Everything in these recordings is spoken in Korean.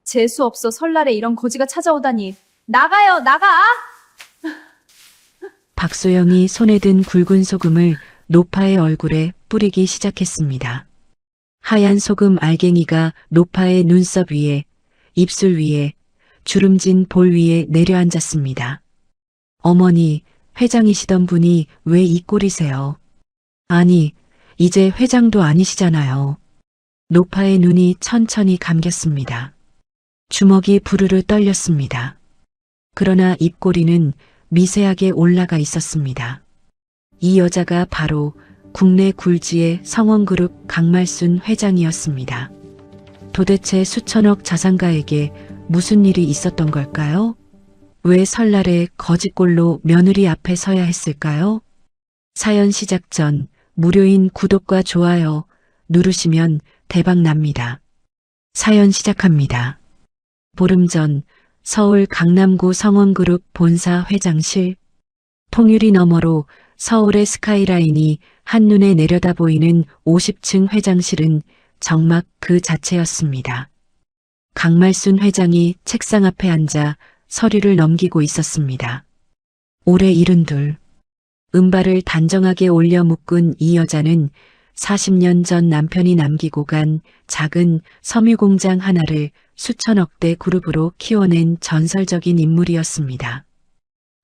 재수없어. 설날에 이런 거지가 찾아오다니. 나가요, 나가! 박소영이 손에 든 굵은 소금을 노파의 얼굴에 뿌리기 시작했습니다. 하얀 소금 알갱이가 노파의 눈썹 위에, 입술 위에, 주름진 볼 위에 내려앉았습니다. 어머니, 회장이시던 분이 왜 이 꼴이세요? 아니, 이제 회장도 아니시잖아요. 노파의 눈이 천천히 감겼습니다. 주먹이 부르르 떨렸습니다. 그러나 입꼬리는 미세하게 올라가 있었습니다. 이 여자가 바로 국내 굴지의 성원그룹 강말순 회장이었습니다. 도대체 수천억 자산가에게 무슨 일이 있었던 걸까요? 왜 설날에 거지꼴로 며느리 앞에 서야 했을까요? 사연 시작 전 무료인 구독과 좋아요 누르시면 대박 납니다. 사연 시작합니다. 보름 전 서울 강남구 성원그룹 본사 회장실. 통유리 너머로 서울의 스카이라인이 한눈에 내려다 보이는 50층 회장실은 정막 그 자체였습니다. 강말순 회장이 책상 앞에 앉아 서류를 넘기고 있었습니다. 올해 72. 은발을 단정하게 올려 묶은 이 여자는 40년 전 남편이 남기고 간 작은 섬유공장 하나를 수천억대 그룹으로 키워낸 전설적인 인물이었습니다.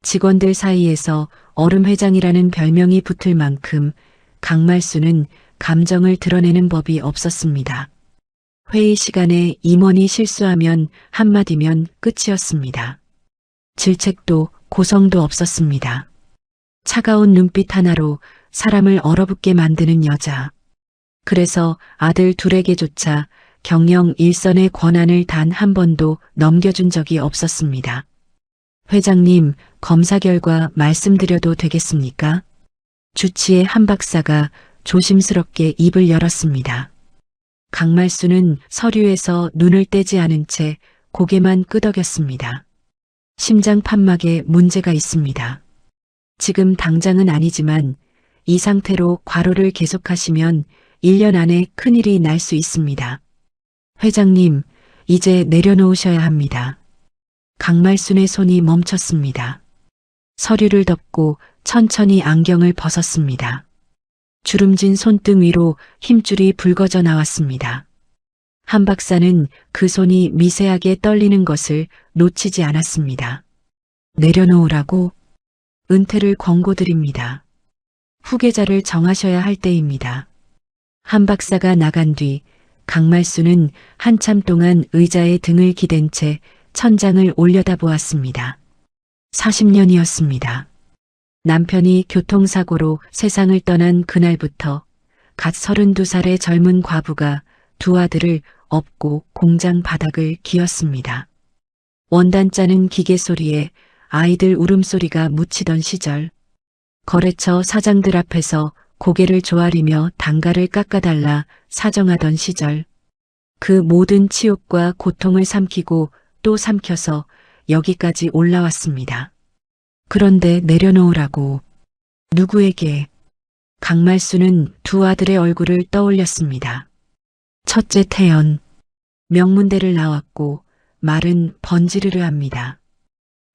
직원들 사이에서 얼음회장이라는 별명이 붙을 만큼 강말순은 감정을 드러내는 법이 없었습니다. 회의 시간에 임원이 실수하면 한마디면 끝이었습니다. 질책도 고성도 없었습니다. 차가운 눈빛 하나로 사람을 얼어붙게 만드는 여자. 그래서 아들 둘에게조차 경영 일선의 권한을 단 한 번도 넘겨준 적이 없었습니다. 회장님, 검사 결과 말씀드려도 되겠습니까? 주치의 한 박사가 조심스럽게 입을 열었습니다. 강말순은 서류에서 눈을 떼지 않은 채 고개만 끄덕였습니다. 심장 판막에 문제가 있습니다. 지금 당장은 아니지만 이 상태로 과로를 계속하시면 1년 안에 큰일이 날 수 있습니다. 회장님, 이제 내려놓으셔야 합니다. 강말순의 손이 멈췄습니다. 서류를 덮고 천천히 안경을 벗었습니다. 주름진 손등 위로 힘줄이 붉어져 나왔습니다. 한 박사는 그 손이 미세하게 떨리는 것을 놓치지 않았습니다. 내려놓으라고? 은퇴를 권고드립니다. 후계자를 정하셔야 할 때입니다. 한 박사가 나간 뒤 강말순은 한참 동안 의자에 등을 기댄 채 천장을 올려다보았습니다. 40년이었습니다. 남편이 교통사고로 세상을 떠난 그날부터 갓 32살의 젊은 과부가 두 아들을 업고 공장 바닥을 기었습니다. 원단 짜는 기계 소리에 아이들 울음소리가 묻히던 시절, 거래처 사장들 앞에서 고개를 조아리며 단가를 깎아달라 사정하던 시절, 그 모든 치욕과 고통을 삼키고 또 삼켜서 여기까지 올라왔습니다. 그런데 내려놓으라고. 누구에게? 강말순은 두 아들의 얼굴을 떠올렸습니다. 첫째 태연. 명문대를 나왔고 말은 번지르르 합니다.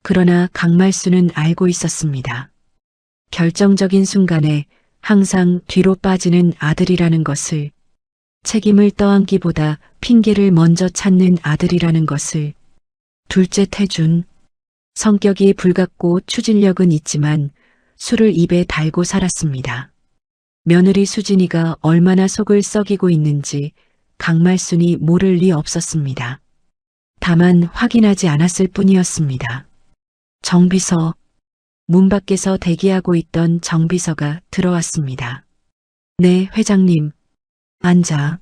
그러나 강말순은 알고 있었습니다. 결정적인 순간에 항상 뒤로 빠지는 아들이라는 것을, 책임을 떠안기보다 핑계를 먼저 찾는 아들이라는 것을. 둘째 태준. 성격이 불같고 추진력은 있지만 술을 입에 달고 살았습니다. 며느리 수진이가 얼마나 속을 썩이고 있는지 강말순이 모를 리 없었습니다. 다만 확인하지 않았을 뿐이었습니다. 정비서. 문 밖에서 대기하고 있던 정비서가 들어왔습니다. 네, 회장님. 앉아.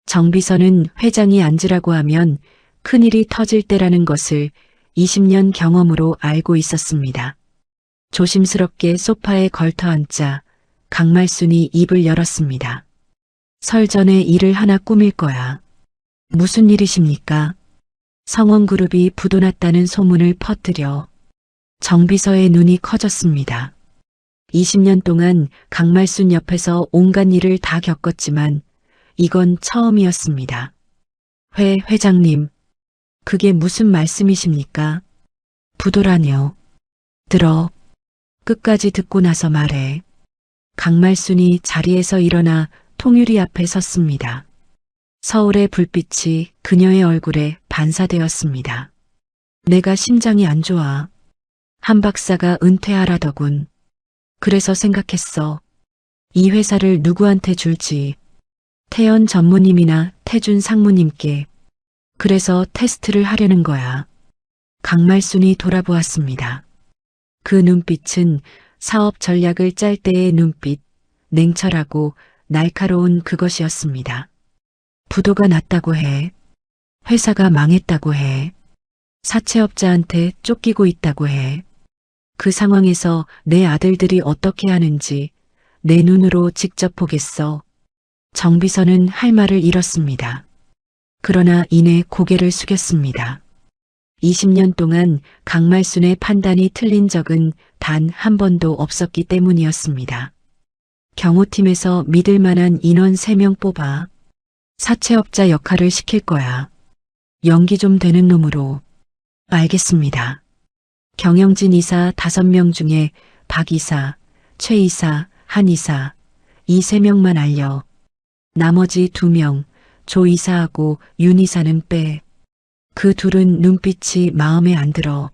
정비서는 회장이 앉으라고 하면 큰일이 터질 때라는 것을 20년 경험으로 알고 있었습니다. 조심스럽게 소파에 걸터앉자 강말순이 입을 열었습니다. 설 전에 일을 하나 꾸밀 거야. 무슨 일이십니까? 성원그룹이 부도났다는 소문을 퍼뜨려. 정비서의 눈이 커졌습니다. 20년 동안 강말순 옆에서 온갖 일을 다 겪었지만 이건 처음이었습니다. 회장님. 그게 무슨 말씀이십니까? 부도라뇨. 들어. 끝까지 듣고 나서 말해. 강말순이 자리에서 일어나 통유리 앞에 섰습니다. 서울의 불빛이 그녀의 얼굴에 반사되었습니다. 내가 심장이 안 좋아. 한 박사가 은퇴하라더군. 그래서 생각했어. 이 회사를 누구한테 줄지. 태연 전무님이나 태준 상무님께. 그래서 테스트를 하려는 거야. 강말순이 돌아보았습니다. 그 눈빛은 사업 전략을 짤 때의 눈빛, 냉철하고 날카로운 그것이었습니다. 부도가 났다고 해. 회사가 망했다고 해. 사채업자한테 쫓기고 있다고 해. 그 상황에서 내 아들들이 어떻게 하는지 내 눈으로 직접 보겠어. 정비서는 할 말을 잃었습니다. 그러나 이내 고개를 숙였습니다. 20년 동안 강말순의 판단이 틀린 적은 단 한 번도 없었기 때문이었습니다. 경호팀에서 믿을 만한 인원 3명 뽑아. 사채업자 역할을 시킬 거야. 연기 좀 되는 놈으로. 알겠습니다. 경영진 이사 5명 중에 박 이사, 최 이사, 한 이사, 이 3명만 알려. 나머지 2명, 조 이사하고 윤 이사는 빼. 그 둘은 눈빛이 마음에 안 들어.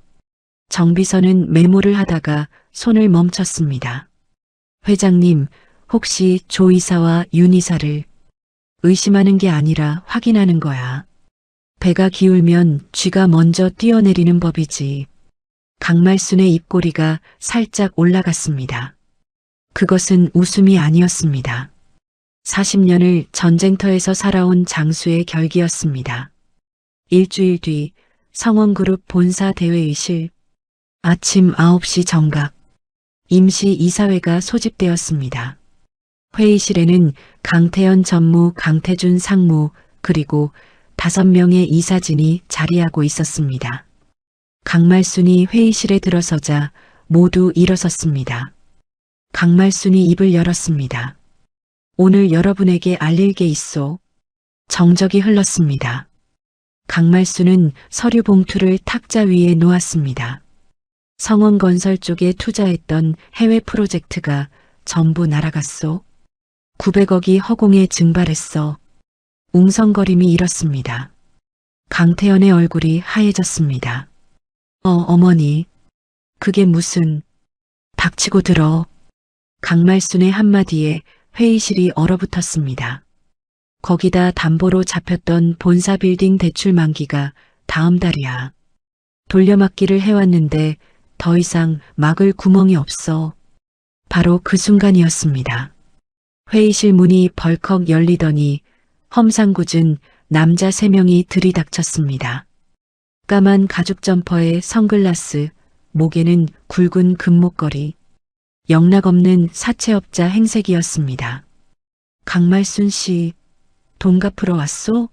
정비서는 메모를 하다가 손을 멈췄습니다. 회장님, 혹시 조 이사와 윤 이사를 의심하는 게 아니라 확인하는 거야. 배가 기울면 쥐가 먼저 뛰어내리는 법이지. 강말순의 입꼬리가 살짝 올라갔습니다. 그것은 웃음이 아니었습니다. 40년을 전쟁터에서 살아온 장수의 결기였습니다. 일주일 뒤 성원그룹 본사 대회의실. 아침 9시 정각. 임시 이사회가 소집되었습니다. 회의실에는 강태연 전무, 강태준 상무, 그리고 5명의 이사진이 자리하고 있었습니다. 강말순이 회의실에 들어서자 모두 일어섰습니다. 강말순이 입을 열었습니다. 오늘 여러분에게 알릴 게 있소. 정적이 흘렀습니다. 강말순은 서류 봉투를 탁자 위에 놓았습니다. 성원건설 쪽에 투자했던 해외 프로젝트가 전부 날아갔소. 900억이 허공에 증발했어. 웅성거림이 일었습니다. 강태연의 얼굴이 하얘졌습니다. 어머니. 그게 무슨. 닥치고 들어. 강말순의 한마디에 회의실이 얼어붙었습니다. 거기다 담보로 잡혔던 본사 빌딩 대출 만기가 다음 달이야. 돌려막기를 해왔는데 더 이상 막을 구멍이 없어. 바로 그 순간이었습니다. 회의실 문이 벌컥 열리더니 험상궂은 남자 3명이 들이닥쳤습니다. 까만 가죽 점퍼에 선글라스, 목에는 굵은 금목걸이. 영락없는 사채업자 행색이었습니다. 강말순 씨, 돈 갚으러 왔소?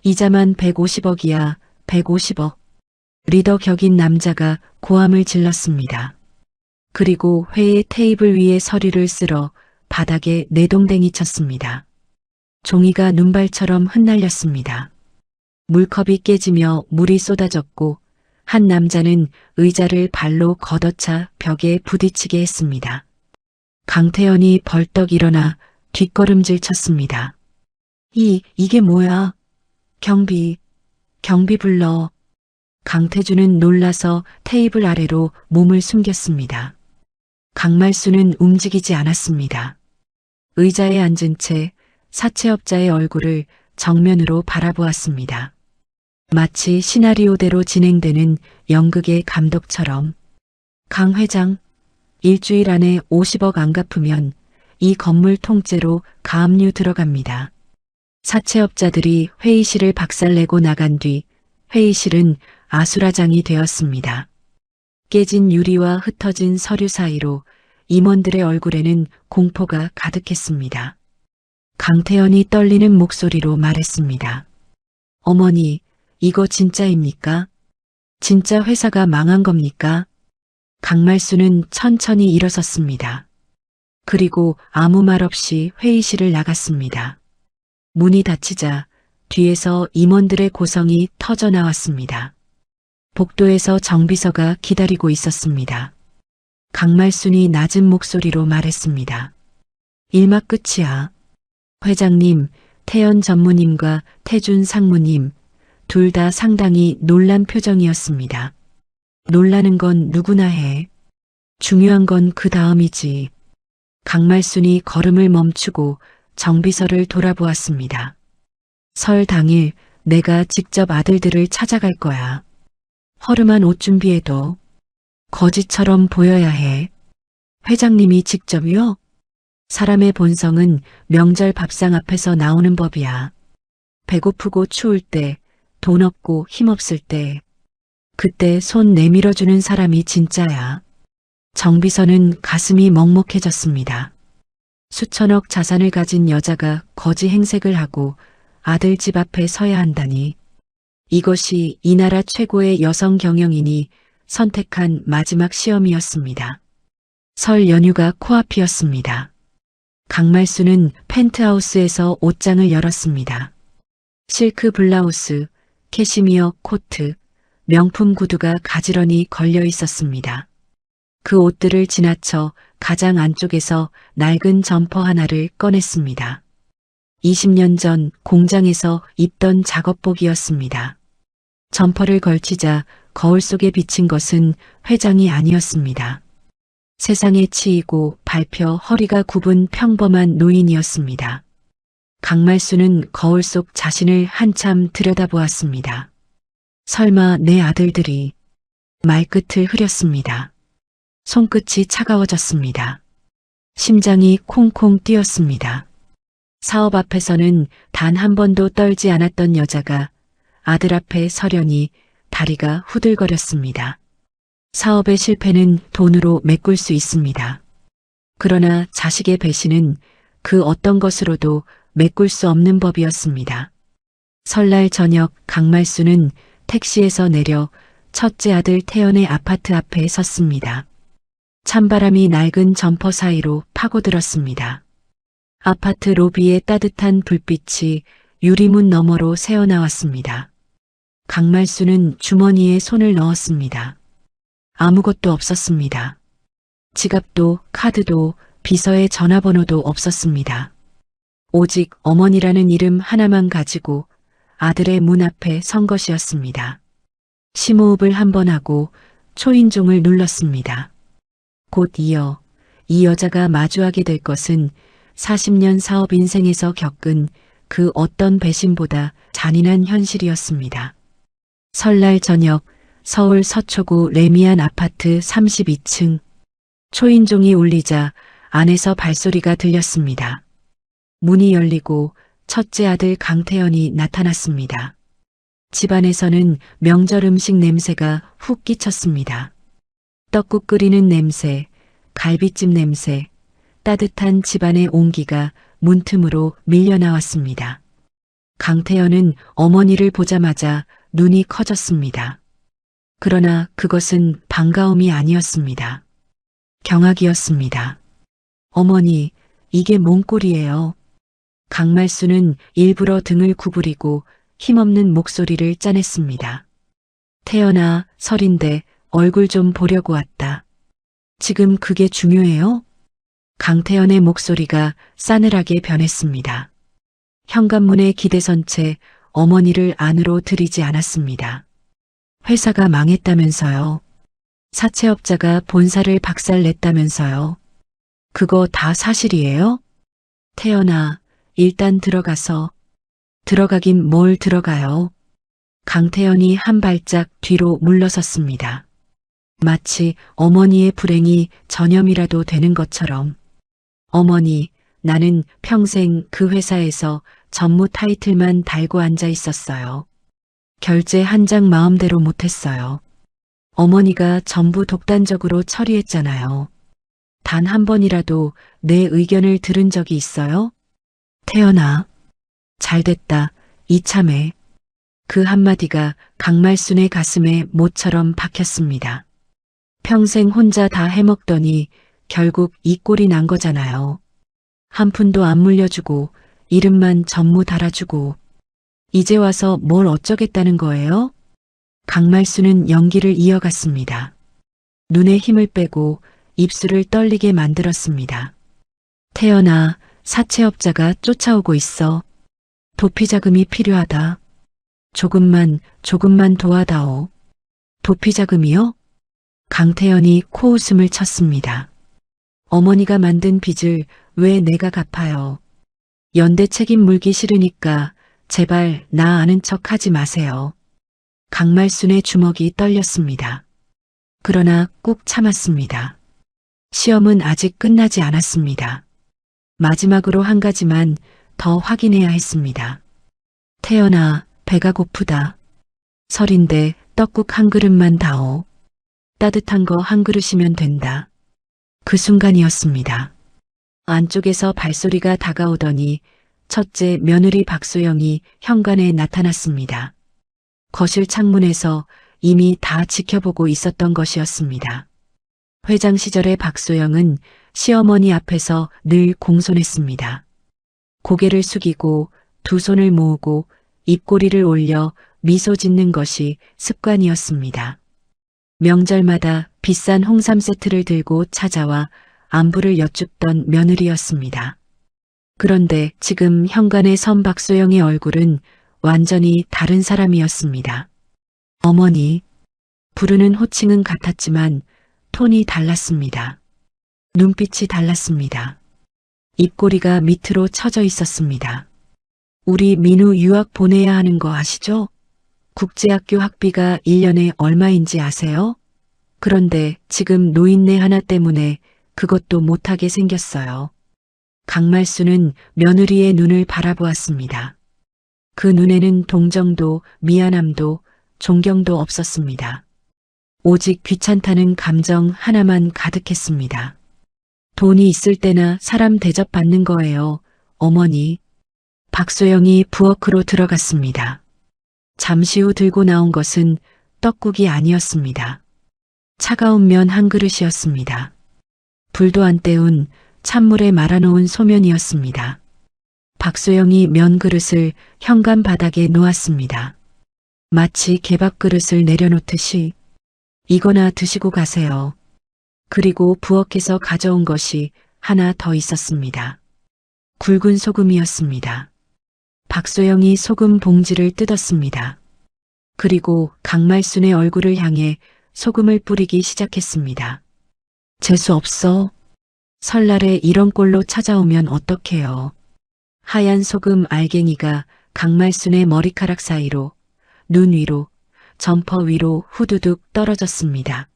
이자만 150억이야, 150억. 리더 격인 남자가 고함을 질렀습니다. 그리고 회의 테이블 위에 서류를 쓸어 바닥에 내동댕이 쳤습니다. 종이가 눈발처럼 흩날렸습니다. 물컵이 깨지며 물이 쏟아졌고 한 남자는 의자를 발로 걷어차 벽에 부딪히게 했습니다. 강태연이 벌떡 일어나 뒷걸음질 쳤습니다. 이게 뭐야? 경비 불러. 강태준은 놀라서 테이블 아래로 몸을 숨겼습니다. 강말순은 움직이지 않았습니다. 의자에 앉은 채 사채업자의 얼굴을 정면으로 바라보았습니다. 마치 시나리오대로 진행되는 연극의 감독처럼. 강 회장, 일주일 안에 50억 안 갚으면 이 건물 통째로 가압류 들어갑니다. 사채업자들이 회의실을 박살내고 나간 뒤 회의실은 아수라장이 되었습니다. 깨진 유리와 흩어진 서류 사이로 임원들의 얼굴에는 공포가 가득했습니다. 강태연이 떨리는 목소리로 말했습니다. 어머니, 이거 진짜입니까? 진짜 회사가 망한 겁니까? 강말순은 천천히 일어섰습니다. 그리고 아무 말 없이 회의실을 나갔습니다. 문이 닫히자 뒤에서 임원들의 고성이 터져 나왔습니다. 복도에서 정비서가 기다리고 있었습니다. 강말순이 낮은 목소리로 말했습니다. 일막 끝이야. 회장님, 태연 전무님과 태준 상무님, 둘 다 상당히 놀란 표정이었습니다. 놀라는 건 누구나 해. 중요한 건 그 다음이지. 강말순이 걸음을 멈추고 정비서를 돌아보았습니다. 설 당일 내가 직접 아들들을 찾아갈 거야. 허름한 옷 준비해도 거지처럼 보여야 해. 회장님이 직접요? 사람의 본성은 명절 밥상 앞에서 나오는 법이야. 배고프고 추울 때, 돈 없고 힘없을 때, 그때 손 내밀어주는 사람이 진짜야. 정비서는 가슴이 먹먹해졌습니다. 수천억 자산을 가진 여자가 거지 행색을 하고 아들 집 앞에 서야 한다니. 이것이 이 나라 최고의 여성 경영인이 선택한 마지막 시험이었습니다. 설 연휴가 코앞이었습니다. 강말순은 펜트하우스에서 옷장을 열었습니다. 실크 블라우스, 캐시미어 코트, 명품 구두가 가지런히 걸려 있었습니다. 그 옷들을 지나쳐 가장 안쪽에서 낡은 점퍼 하나를 꺼냈습니다. 20년 전 공장에서 입던 작업복이었습니다. 점퍼를 걸치자 거울 속에 비친 것은 회장이 아니었습니다. 세상에 치이고 밟혀 허리가 굽은 평범한 노인이었습니다. 강말순은 거울 속 자신을 한참 들여다보았습니다. 설마 내 아들들이. 말끝을 흐렸습니다. 손끝이 차가워졌습니다. 심장이 콩콩 뛰었습니다. 사업 앞에서는 단 한 번도 떨지 않았던 여자가 아들 앞에 서려니 다리가 후들거렸습니다. 사업의 실패는 돈으로 메꿀 수 있습니다. 그러나 자식의 배신은 그 어떤 것으로도 메꿀 수 없는 법이었습니다. 설날 저녁 강말순은 택시에서 내려 첫째 아들 태연의 아파트 앞에 섰습니다. 찬바람이 낡은 점퍼 사이로 파고들었습니다. 아파트 로비의 따뜻한 불빛이 유리문 너머로 새어나왔습니다. 강말순은 주머니에 손을 넣었습니다. 아무것도 없었습니다. 지갑도 카드도 비서의 전화번호도 없었습니다. 오직 어머니라는 이름 하나만 가지고 아들의 문 앞에 선 것이었습니다. 심호흡을 한 번 하고 초인종을 눌렀습니다. 곧 이어 이 여자가 마주하게 될 것은 40년 사업 인생에서 겪은 그 어떤 배신보다 잔인한 현실이었습니다. 설날 저녁 서울 서초구 레미안 아파트 32층. 초인종이 울리자 안에서 발소리가 들렸습니다. 문이 열리고 첫째 아들 강태연이 나타났습니다. 집안에서는 명절 음식 냄새가 훅 끼쳤습니다. 떡국 끓이는 냄새, 갈비찜 냄새, 따뜻한 집안의 온기가 문틈으로 밀려나왔습니다. 강태연은 어머니를 보자마자 눈이 커졌습니다. 그러나 그것은 반가움이 아니었습니다. 경악이었습니다. 어머니, 이게 뭔 꼴이에요? 강말순은 일부러 등을 구부리고 힘없는 목소리를 짜냈습니다. 태연아, 설인데 얼굴 좀 보려고 왔다. 지금 그게 중요해요? 강태연의 목소리가 싸늘하게 변했습니다. 현관문에 기대선 채 어머니를 안으로 들이지 않았습니다. 회사가 망했다면서요. 사채업자가 본사를 박살냈다면서요. 그거 다 사실이에요? 태연아, 일단 들어가서. 들어가긴 뭘 들어가요. 강태연이 한 발짝 뒤로 물러섰습니다. 마치 어머니의 불행이 전염이라도 되는 것처럼. 어머니, 나는 평생 그 회사에서 전무 타이틀만 달고 앉아 있었어요. 결제 한 장 마음대로 못했어요. 어머니가 전부 독단적으로 처리했잖아요. 단 한 번이라도 내 의견을 들은 적이 있어요? 태연아, 잘됐다, 이참에. 그 한마디가 강말순의 가슴에 못처럼 박혔습니다. 평생 혼자 다 해먹더니 결국 이 꼴이 난 거잖아요. 한 푼도 안 물려주고 이름만 전무 달아주고 이제 와서 뭘 어쩌겠다는 거예요? 강말수는 연기를 이어갔습니다. 눈에 힘을 빼고 입술을 떨리게 만들었습니다. 태연아, 사채업자가 쫓아오고 있어. 도피 자금이 필요하다. 조금만 도와다오. 도피 자금이요? 강태연이 코웃음을 쳤습니다. 어머니가 만든 빚을 왜 내가 갚아요? 연대 책임 물기 싫으니까 제발 나 아는 척 하지 마세요. 강말순의 주먹이 떨렸습니다. 그러나 꾹 참았습니다. 시험은 아직 끝나지 않았습니다. 마지막으로 한 가지만 더 확인해야 했습니다. 태연아, 배가 고프다. 설인데 떡국 한 그릇만 다오. 따뜻한 거 한 그릇이면 된다. 그 순간이었습니다. 안쪽에서 발소리가 다가오더니 첫째 며느리 박소영이 현관에 나타났습니다. 거실 창문에서 이미 다 지켜보고 있었던 것이었습니다. 회장 시절의 박소영은 시어머니 앞에서 늘 공손했습니다. 고개를 숙이고 두 손을 모으고 입꼬리를 올려 미소 짓는 것이 습관이었습니다. 명절마다 비싼 홍삼 세트를 들고 찾아와 안부를 여쭙던 며느리였습니다. 그런데 지금 현관에 선 박소영의 얼굴은 완전히 다른 사람이었습니다. 어머니, 부르는 호칭은 같았지만 톤이 달랐습니다. 눈빛이 달랐습니다. 입꼬리가 밑으로 처져 있었습니다. 우리 민우 유학 보내야 하는 거 아시죠? 국제학교 학비가 1년에 얼마인지 아세요? 그런데 지금 노인네 하나 때문에 그것도 못하게 생겼어요. 강말수는 며느리의 눈을 바라보았습니다. 그 눈에는 동정도 미안함도 존경도 없었습니다. 오직 귀찮다는 감정 하나만 가득했습니다. 돈이 있을 때나 사람 대접받는 거예요, 어머니. 박소영이 부엌으로 들어갔습니다. 잠시 후 들고 나온 것은 떡국이 아니었습니다. 차가운 면 한 그릇이었습니다. 불도 안 때운 찬물에 말아놓은 소면이었습니다. 박소영이 면 그릇을 현관 바닥에 놓았습니다. 마치 개밥 그릇을 내려놓듯이 이거나 드시고 가세요. 그리고 부엌에서 가져온 것이 하나 더 있었습니다. 굵은 소금이었습니다. 박소영이 소금 봉지를 뜯었습니다. 그리고 강말순의 얼굴을 향해 소금을 뿌리기 시작했습니다. 재수 없어. 설날에 이런 꼴로 찾아오면 어떡해요. 하얀 소금 알갱이가 강말순의 머리카락 사이로, 눈 위로, 점퍼 위로 후두둑 떨어졌습니다.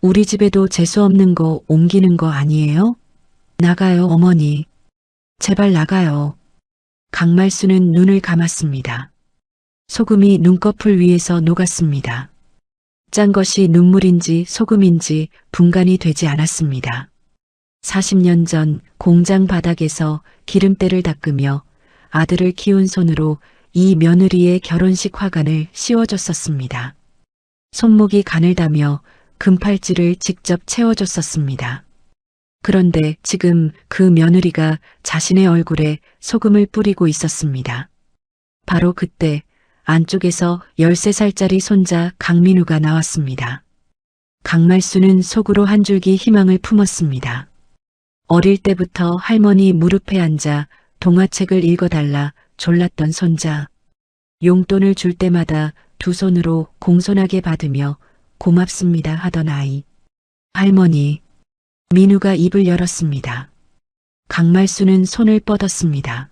우리 집에도 재수 없는 거 옮기는 거 아니에요? 나가요, 어머니. 제발 나가요. 강말수는 눈을 감았습니다. 소금이 눈꺼풀 위에서 녹았습니다. 짠 것이 눈물인지 소금인지 분간이 되지 않았습니다. 40년 전 공장 바닥에서 기름때를 닦으며 아들을 키운 손으로 이 며느리의 결혼식 화관을 씌워줬었습니다. 손목이 가늘다며 금팔찌를 직접 채워줬었습니다. 그런데 지금 그 며느리가 자신의 얼굴에 소금을 뿌리고 있었습니다. 바로 그때 안쪽에서 13살짜리 손자 강민우가 나왔습니다. 강말수는 속으로 한 줄기 희망을 품었습니다. 어릴 때부터 할머니 무릎에 앉아 동화책을 읽어달라 졸랐던 손자. 용돈을 줄 때마다 두 손으로 공손하게 받으며 고맙습니다 하던 아이. 할머니. 민우가 입을 열었습니다. 강말수는 손을 뻗었습니다.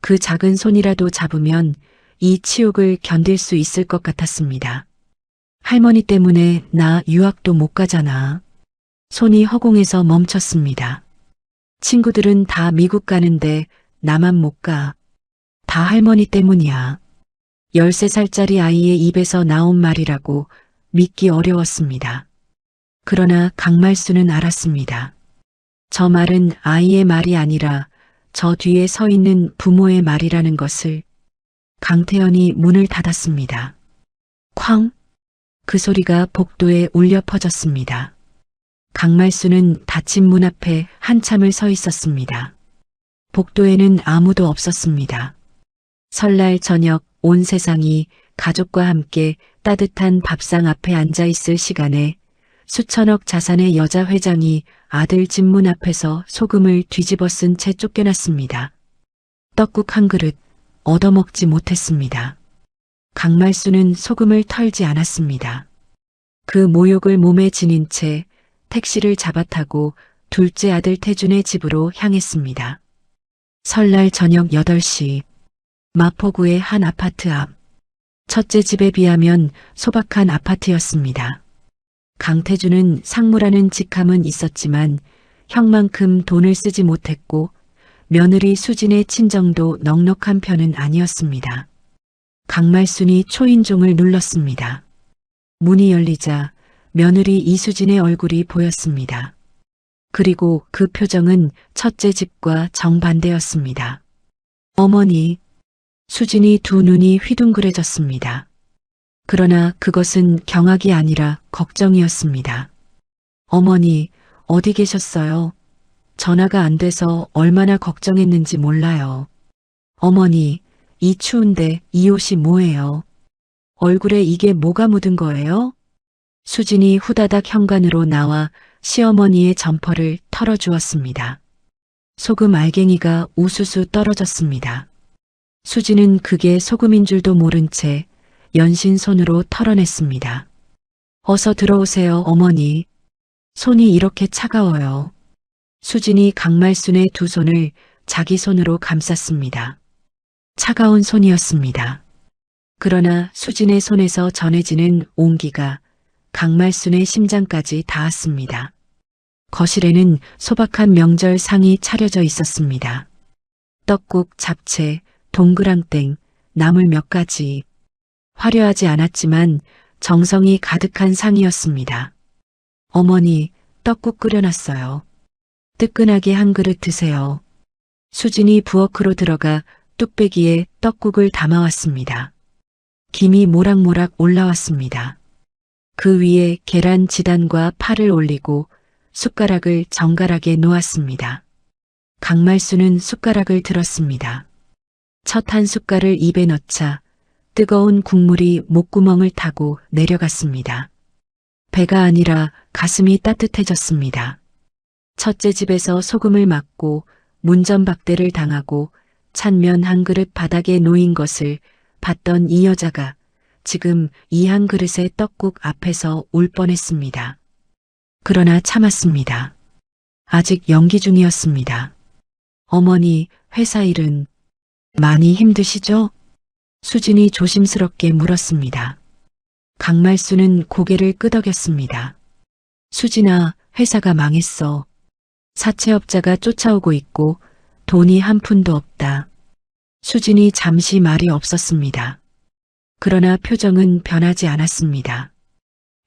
그 작은 손이라도 잡으면 이 치욕을 견딜 수 있을 것 같았습니다. 할머니 때문에 나 유학도 못 가잖아. 손이 허공에서 멈췄습니다. 친구들은 다 미국 가는데 나만 못 가. 다 할머니 때문이야. 13살짜리 아이의 입에서 나온 말이라고 믿기 어려웠습니다. 그러나 강말수는 알았습니다. 저 말은 아이의 말이 아니라 저 뒤에 서 있는 부모의 말이라는 것을. 강태연이 문을 닫았습니다. 쾅! 그 소리가 복도에 울려 퍼졌습니다. 강말수는 닫힌 문 앞에 한참을 서 있었습니다. 복도에는 아무도 없었습니다. 설날 저녁 온 세상이 가족과 함께 따뜻한 밥상 앞에 앉아 있을 시간에 수천억 자산의 여자 회장이 아들 집 문 앞에서 소금을 뒤집어 쓴 채 쫓겨났습니다. 떡국 한 그릇 얻어먹지 못했습니다. 강말수는 소금을 털지 않았습니다. 그 모욕을 몸에 지닌 채 택시를 잡아타고 둘째 아들 태준의 집으로 향했습니다. 설날 저녁 8시 마포구의 한 아파트 앞. 첫째 집에 비하면 소박한 아파트였습니다. 강태준은 상무라는 직함은 있었지만 형만큼 돈을 쓰지 못했고 며느리 수진의 친정도 넉넉한 편은 아니었습니다. 강말순이 초인종을 눌렀습니다. 문이 열리자 며느리 이수진의 얼굴이 보였습니다. 그리고 그 표정은 첫째 집과 정반대였습니다. 어머니, 수진이 두 눈이 휘둥그레졌습니다. 그러나 그것은 경악이 아니라 걱정이었습니다. 어머니, 어디 계셨어요? 전화가 안 돼서 얼마나 걱정했는지 몰라요. 어머니, 이 추운데 이 옷이 뭐예요? 얼굴에 이게 뭐가 묻은 거예요? 수진이 후다닥 현관으로 나와 시어머니의 점퍼를 털어주었습니다. 소금 알갱이가 우수수 떨어졌습니다. 수진은 그게 소금인 줄도 모른 채 연신 손으로 털어냈습니다. 어서 들어오세요, 어머니. 손이 이렇게 차가워요. 수진이 강말순의 두 손을 자기 손으로 감쌌습니다. 차가운 손이었습니다. 그러나 수진의 손에서 전해지는 온기가 강말순의 심장까지 닿았습니다. 거실에는 소박한 명절 상이 차려져 있었습니다. 떡국, 잡채, 동그랑땡, 나물 몇 가지. 화려하지 않았지만 정성이 가득한 상이었습니다. 어머니, 떡국 끓여놨어요. 뜨끈하게 한 그릇 드세요. 수진이 부엌으로 들어가 뚝배기에 떡국을 담아왔습니다. 김이 모락모락 올라왔습니다. 그 위에 계란 지단과 파를 올리고 숟가락을 정갈하게 놓았습니다. 강말수는 숟가락을 들었습니다. 첫 한 숟갈을 입에 넣자 뜨거운 국물이 목구멍을 타고 내려갔습니다. 배가 아니라 가슴이 따뜻해졌습니다. 첫째 집에서 소금을 맞고 문전박대를 당하고 찬면 한 그릇 바닥에 놓인 것을 봤던 이 여자가 지금 이 한 그릇의 떡국 앞에서 울 뻔했습니다. 그러나 참았습니다. 아직 연기 중이었습니다. 어머니, 회사 일은 많이 힘드시죠? 수진이 조심스럽게 물었습니다. 강말수는 고개를 끄덕였습니다. 수진아, 회사가 망했어. 사채업자가 쫓아오고 있고 돈이 한 푼도 없다. 수진이 잠시 말이 없었습니다. 그러나 표정은 변하지 않았습니다.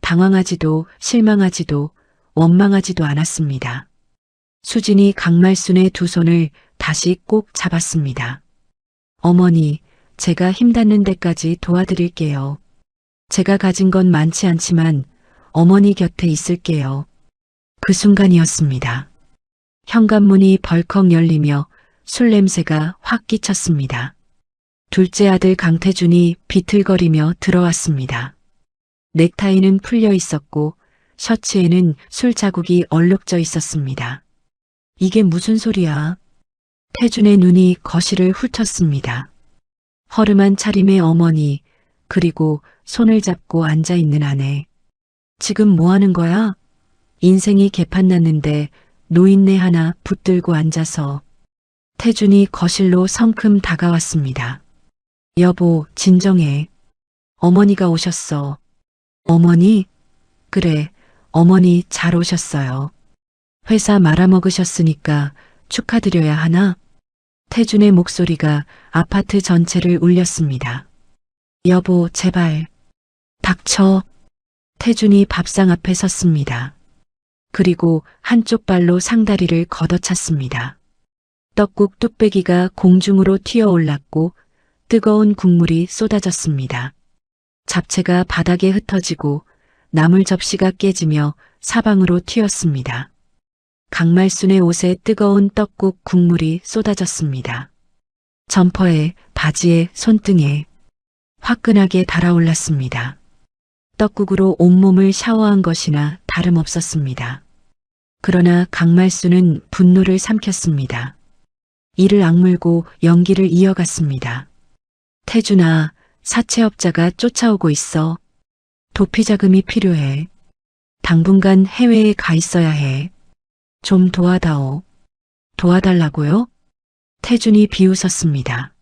당황하지도 실망하지도 원망하지도 않았습니다. 수진이 강말순의 두 손을 다시 꼭 잡았습니다. 어머니, 제가 힘 닿는 데까지 도와드릴게요. 제가 가진 건 많지 않지만 어머니 곁에 있을게요. 그 순간이었습니다. 현관문이 벌컥 열리며 술 냄새가 확 끼쳤습니다. 둘째 아들 강태준이 비틀거리며 들어왔습니다. 넥타이는 풀려 있었고 셔츠에는 술 자국이 얼룩져 있었습니다. 이게 무슨 소리야? 태준의 눈이 거실을 훑었습니다. 허름한 차림의 어머니, 그리고 손을 잡고 앉아있는 아내. 지금 뭐 하는 거야? 인생이 개판났는데 노인네 하나 붙들고 앉아서. 태준이 거실로 성큼 다가왔습니다. 여보, 진정해. 어머니가 오셨어. 어머니? 그래, 어머니 잘 오셨어요. 회사 말아먹으셨으니까 축하드려야 하나? 태준의 목소리가 아파트 전체를 울렸습니다. 여보, 제발. 닥쳐. 태준이 밥상 앞에 섰습니다. 그리고 한쪽 발로 상다리를 걷어찼습니다. 떡국 뚝배기가 공중으로 튀어올랐고 뜨거운 국물이 쏟아졌습니다. 잡채가 바닥에 흩어지고 나물 접시가 깨지며 사방으로 튀었습니다. 강말순의 옷에 뜨거운 떡국 국물이 쏟아졌습니다. 점퍼에 바지에 손등에 화끈하게 달아올랐습니다. 떡국으로 온몸을 샤워한 것이나 다름없었습니다. 그러나 강말수는 분노를 삼켰습니다. 이를 악물고 연기를 이어갔습니다. 태준아, 사채업자가 쫓아오고 있어. 도피 자금이 필요해. 당분간 해외에 가 있어야 해. 좀 도와다오. 도와달라고요? 태준이 비웃었습니다.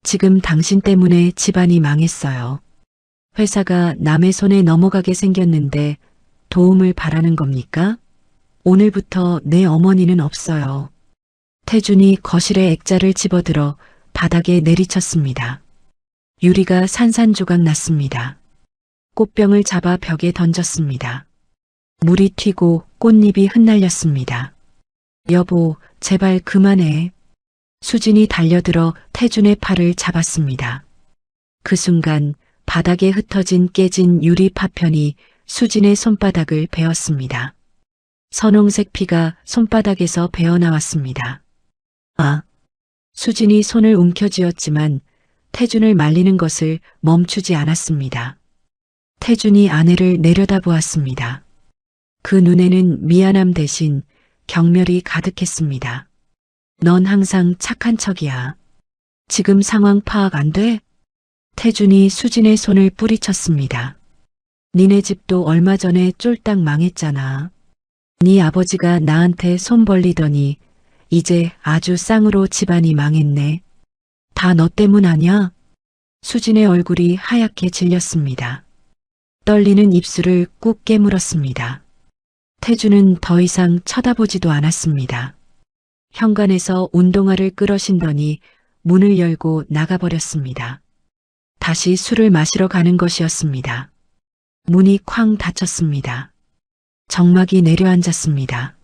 지금 당신 때문에 집안이 망했어요. 회사가 남의 손에 넘어가게 생겼는데 도움을 바라는 겁니까? 오늘부터 내 어머니는 없어요. 태준이 거실에 액자를 집어들어 바닥에 내리쳤습니다. 유리가 산산조각 났습니다. 꽃병을 잡아 벽에 던졌습니다. 물이 튀고 꽃잎이 흩날렸습니다. 여보, 제발 그만해. 수진이 달려들어 태준의 팔을 잡았습니다. 그 순간 바닥에 흩어진 깨진 유리 파편이 수진의 손바닥을 베었습니다. 선홍색 피가 손바닥에서 배어나왔습니다. 아! 수진이 손을 움켜쥐었지만 태준을 말리는 것을 멈추지 않았습니다. 태준이 아내를 내려다보았습니다. 그 눈에는 미안함 대신 경멸이 가득했습니다. 넌 항상 착한 척이야. 지금 상황 파악 안 돼? 태준이 수진의 손을 뿌리쳤습니다. 니네 집도 얼마 전에 쫄딱 망했잖아. 네 아버지가 나한테 손 벌리더니 이제 아주 쌍으로 집안이 망했네. 다 너 때문 아냐? 수진의 얼굴이 하얗게 질렸습니다. 떨리는 입술을 꾹 깨물었습니다. 태준은 더 이상 쳐다보지도 않았습니다. 현관에서 운동화를 끌어신더니 문을 열고 나가버렸습니다. 다시 술을 마시러 가는 것이었습니다. 문이 쾅 닫혔습니다. 정막이 내려앉았습니다.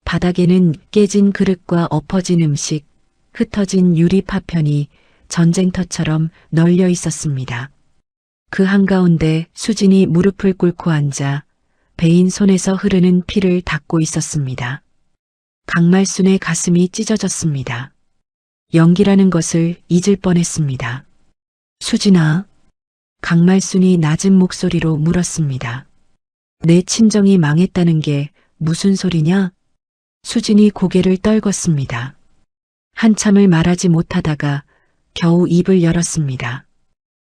바닥에는 깨진 그릇과 엎어진 음식, 흩어진 유리 파편이 전쟁터처럼 널려 있었습니다. 그 한가운데 수진이 무릎을 꿇고 앉아 베인 손에서 흐르는 피를 닦고 있었습니다. 강말순의 가슴이 찢어졌습니다. 연기라는 것을 잊을 뻔했습니다. 수진아, 강말순이 낮은 목소리로 물었습니다. 내 친정이 망했다는 게 무슨 소리냐? 수진이 고개를 떨궜습니다. 한참을 말하지 못하다가 겨우 입을 열었습니다.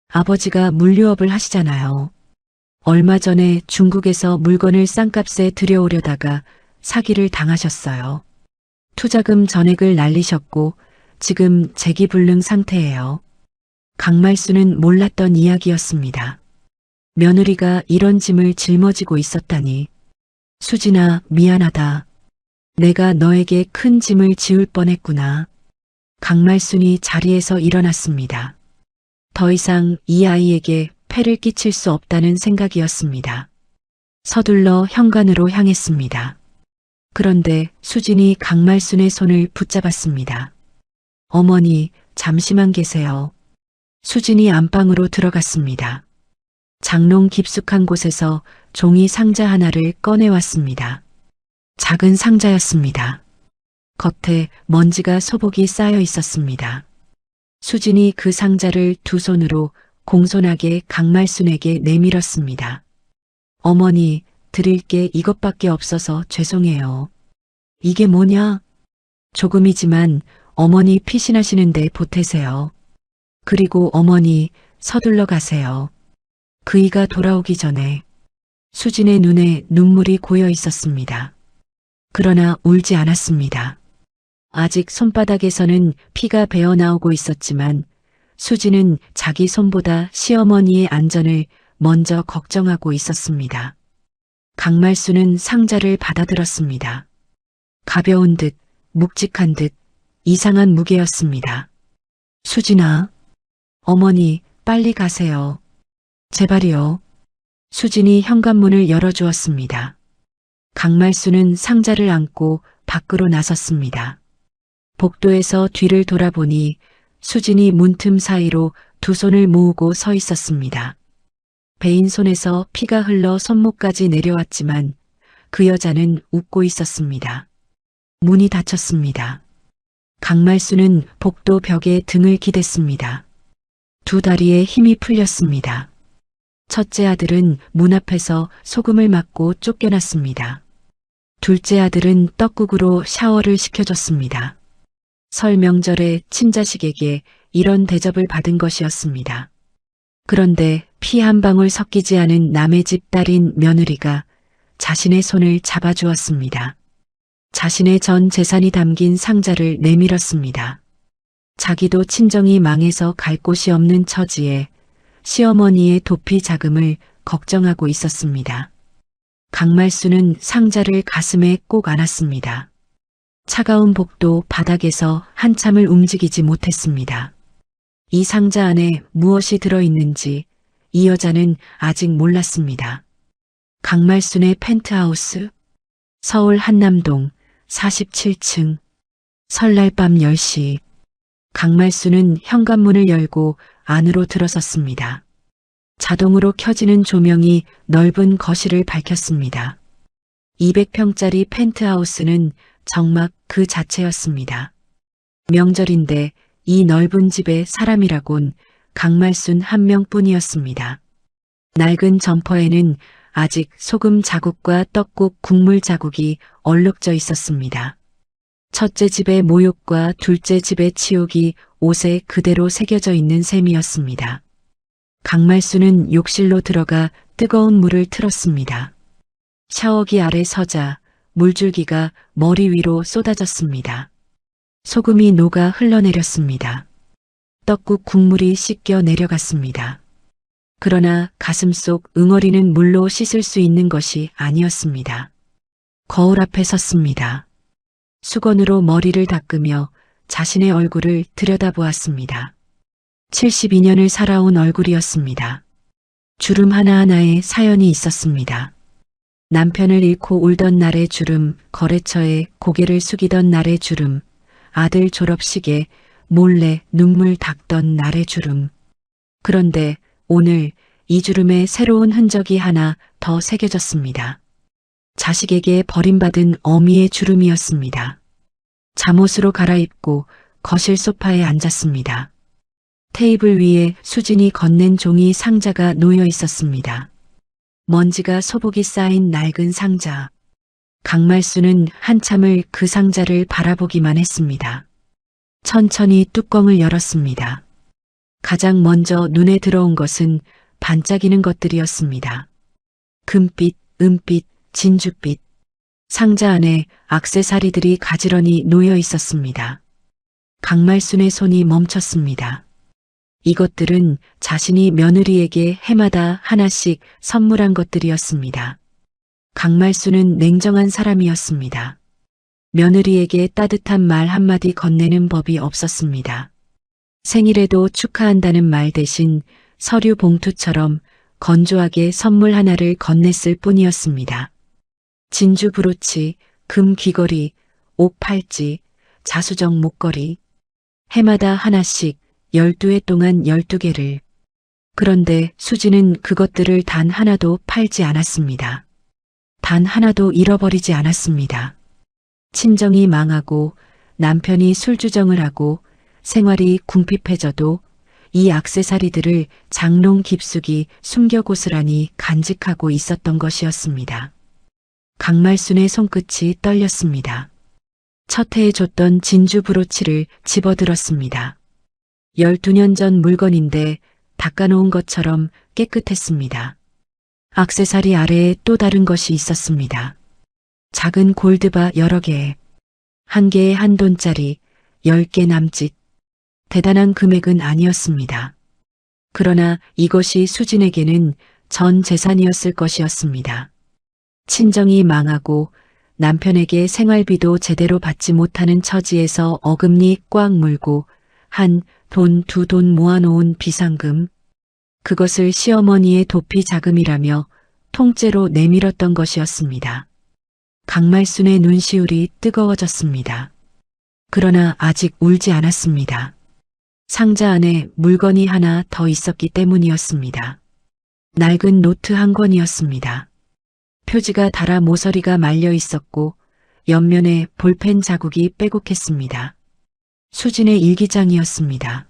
아버지가 물류업을 하시잖아요. 얼마 전에 중국에서 물건을 싼값에 들여오려다가 사기를 당하셨어요. 투자금 전액을 날리셨고 지금 재기불능 상태예요. 강말수는 몰랐던 이야기였습니다. 며느리가 이런 짐을 짊어지고 있었다니. 수진아, 미안하다. 내가 너에게 큰 짐을 지울 뻔했구나. 강말순이 자리에서 일어났습니다. 더 이상 이 아이에게 폐를 끼칠 수 없다는 생각이었습니다. 서둘러 현관으로 향했습니다. 그런데 수진이 강말순의 손을 붙잡았습니다. 어머니, 잠시만 계세요. 수진이 안방으로 들어갔습니다. 장롱 깊숙한 곳에서 종이 상자 하나를 꺼내왔습니다. 작은 상자였습니다. 겉에 먼지가 소복이 쌓여 있었습니다. 수진이 그 상자를 두 손으로 공손하게 강말순에게 내밀었습니다. 어머니, 드릴 게 이것밖에 없어서 죄송해요. 이게 뭐냐? 조금이지만 어머니 피신하시는데 보태세요. 그리고 어머니 서둘러 가세요. 그이가 돌아오기 전에. 수진의 눈에 눈물이 고여 있었습니다. 그러나 울지 않았습니다. 아직 손바닥에서는 피가 배어나오고 있었지만 수진은 자기 손보다 시어머니의 안전을 먼저 걱정하고 있었습니다. 강말수는 상자를 받아들었습니다. 가벼운 듯 묵직한 듯 이상한 무게였습니다. 수진아, 어머니 빨리 가세요. 제발이요. 수진이 현관문을 열어주었습니다. 강말수는 상자를 안고 밖으로 나섰습니다. 복도에서 뒤를 돌아보니 수진이 문틈 사이로 두 손을 모으고 서 있었습니다. 베인 손에서 피가 흘러 손목까지 내려왔지만 그 여자는 웃고 있었습니다. 문이 닫혔습니다. 강말수는 복도 벽에 등을 기댔습니다. 두 다리에 힘이 풀렸습니다. 첫째 아들은 문 앞에서 소금을 맞고 쫓겨났습니다. 둘째 아들은 떡국으로 샤워를 시켜줬습니다. 설 명절에 친자식에게 이런 대접을 받은 것이었습니다. 그런데 피 한 방울 섞이지 않은 남의 집 딸인 며느리가 자신의 손을 잡아주었습니다. 자신의 전 재산이 담긴 상자를 내밀었습니다. 자기도 친정이 망해서 갈 곳이 없는 처지에 시어머니의 도피 자금을 걱정하고 있었습니다. 강말수는 상자를 가슴에 꼭 안았습니다. 차가운 복도 바닥에서 한참을 움직이지 못했습니다. 이 상자 안에 무엇이 들어있는지 이 여자는 아직 몰랐습니다. 강말순의 펜트하우스, 서울 한남동 47층, 설날 밤 10시, 강말순은 현관문을 열고 안으로 들어섰습니다. 자동으로 켜지는 조명이 넓은 거실을 밝혔습니다. 200평짜리 펜트하우스는 정막 그 자체였습니다. 명절인데 이 넓은 집에 사람이라곤 강말순 한 명뿐이었습니다. 낡은 점퍼에는 아직 소금 자국과 떡국 국물 자국이 얼룩져 있었습니다. 첫째 집의 모욕과 둘째 집의 치욕이 옷에 그대로 새겨져 있는 셈이었습니다. 강말수는 욕실로 들어가 뜨거운 물을 틀었습니다. 샤워기 아래 서자 물줄기가 머리 위로 쏟아졌습니다. 소금이 녹아 흘러내렸습니다. 떡국 국물이 씻겨 내려갔습니다. 그러나 가슴속 응어리는 물로 씻을 수 있는 것이 아니었습니다. 거울 앞에 섰습니다. 수건으로 머리를 닦으며 자신의 얼굴을 들여다보았습니다. 72년을 살아온 얼굴이었습니다. 주름 하나하나에 사연이 있었습니다. 남편을 잃고 울던 날의 주름, 거래처에 고개를 숙이던 날의 주름, 아들 졸업식에 몰래 눈물 닦던 날의 주름. 그런데 오늘 이 주름에 새로운 흔적이 하나 더 새겨졌습니다. 자식에게 버림받은 어미의 주름이었습니다. 잠옷으로 갈아입고 거실 소파에 앉았습니다. 테이블 위에 수진이 건넨 종이 상자가 놓여 있었습니다. 먼지가 소복이 쌓인 낡은 상자. 강말수는 한참을 그 상자를 바라보기만 했습니다. 천천히 뚜껑을 열었습니다. 가장 먼저 눈에 들어온 것은 반짝이는 것들이었습니다. 금빛, 은빛, 진주빛. 상자 안에 액세서리들이 가지런히 놓여 있었습니다. 강말순의 손이 멈췄습니다. 이것들은 자신이 며느리에게 해마다 하나씩 선물한 것들이었습니다. 강말순은 냉정한 사람이었습니다. 며느리에게 따뜻한 말 한마디 건네는 법이 없었습니다. 생일에도 축하한다는 말 대신 서류 봉투처럼 건조하게 선물 하나를 건넸을 뿐이었습니다. 진주 브로치, 금 귀걸이, 옥 팔찌, 자수정 목걸이, 해마다 하나씩 12해 동안 12개를. 그런데 수지는 그것들을 단 하나도 팔지 않았습니다. 단 하나도 잃어버리지 않았습니다. 친정이 망하고 남편이 술주정을 하고 생활이 궁핍해져도 이 액세서리들을 장롱 깊숙이 숨겨 고스란히 간직하고 있었던 것이었습니다. 강말순의 손끝이 떨렸습니다. 첫 해에 줬던 진주 브로치를 집어들었습니다. 12년 전 물건인데 닦아놓은 것처럼 깨끗했습니다. 액세서리 아래에 또 다른 것이 있었습니다. 작은 골드바 여러 개, 한 개에 $1 10개 남짓. 대단한 금액은 아니었습니다. 그러나 이것이 수진에게는 전 재산이었을 것이었습니다. 친정이 망하고 남편에게 생활비도 제대로 받지 못하는 처지에서 어금니 꽉 물고 한 돈 두 돈 모아놓은 비상금. 그것을 시어머니의 도피 자금이라며 통째로 내밀었던 것이었습니다. 강말순의 눈시울이 뜨거워졌습니다. 그러나 아직 울지 않았습니다. 상자 안에 물건이 하나 더 있었기 때문이었습니다. 낡은 노트 한 권이었습니다. 표지가 닳아 모서리가 말려 있었고 옆면에 볼펜 자국이 빼곡했습니다. 수진의 일기장이었습니다.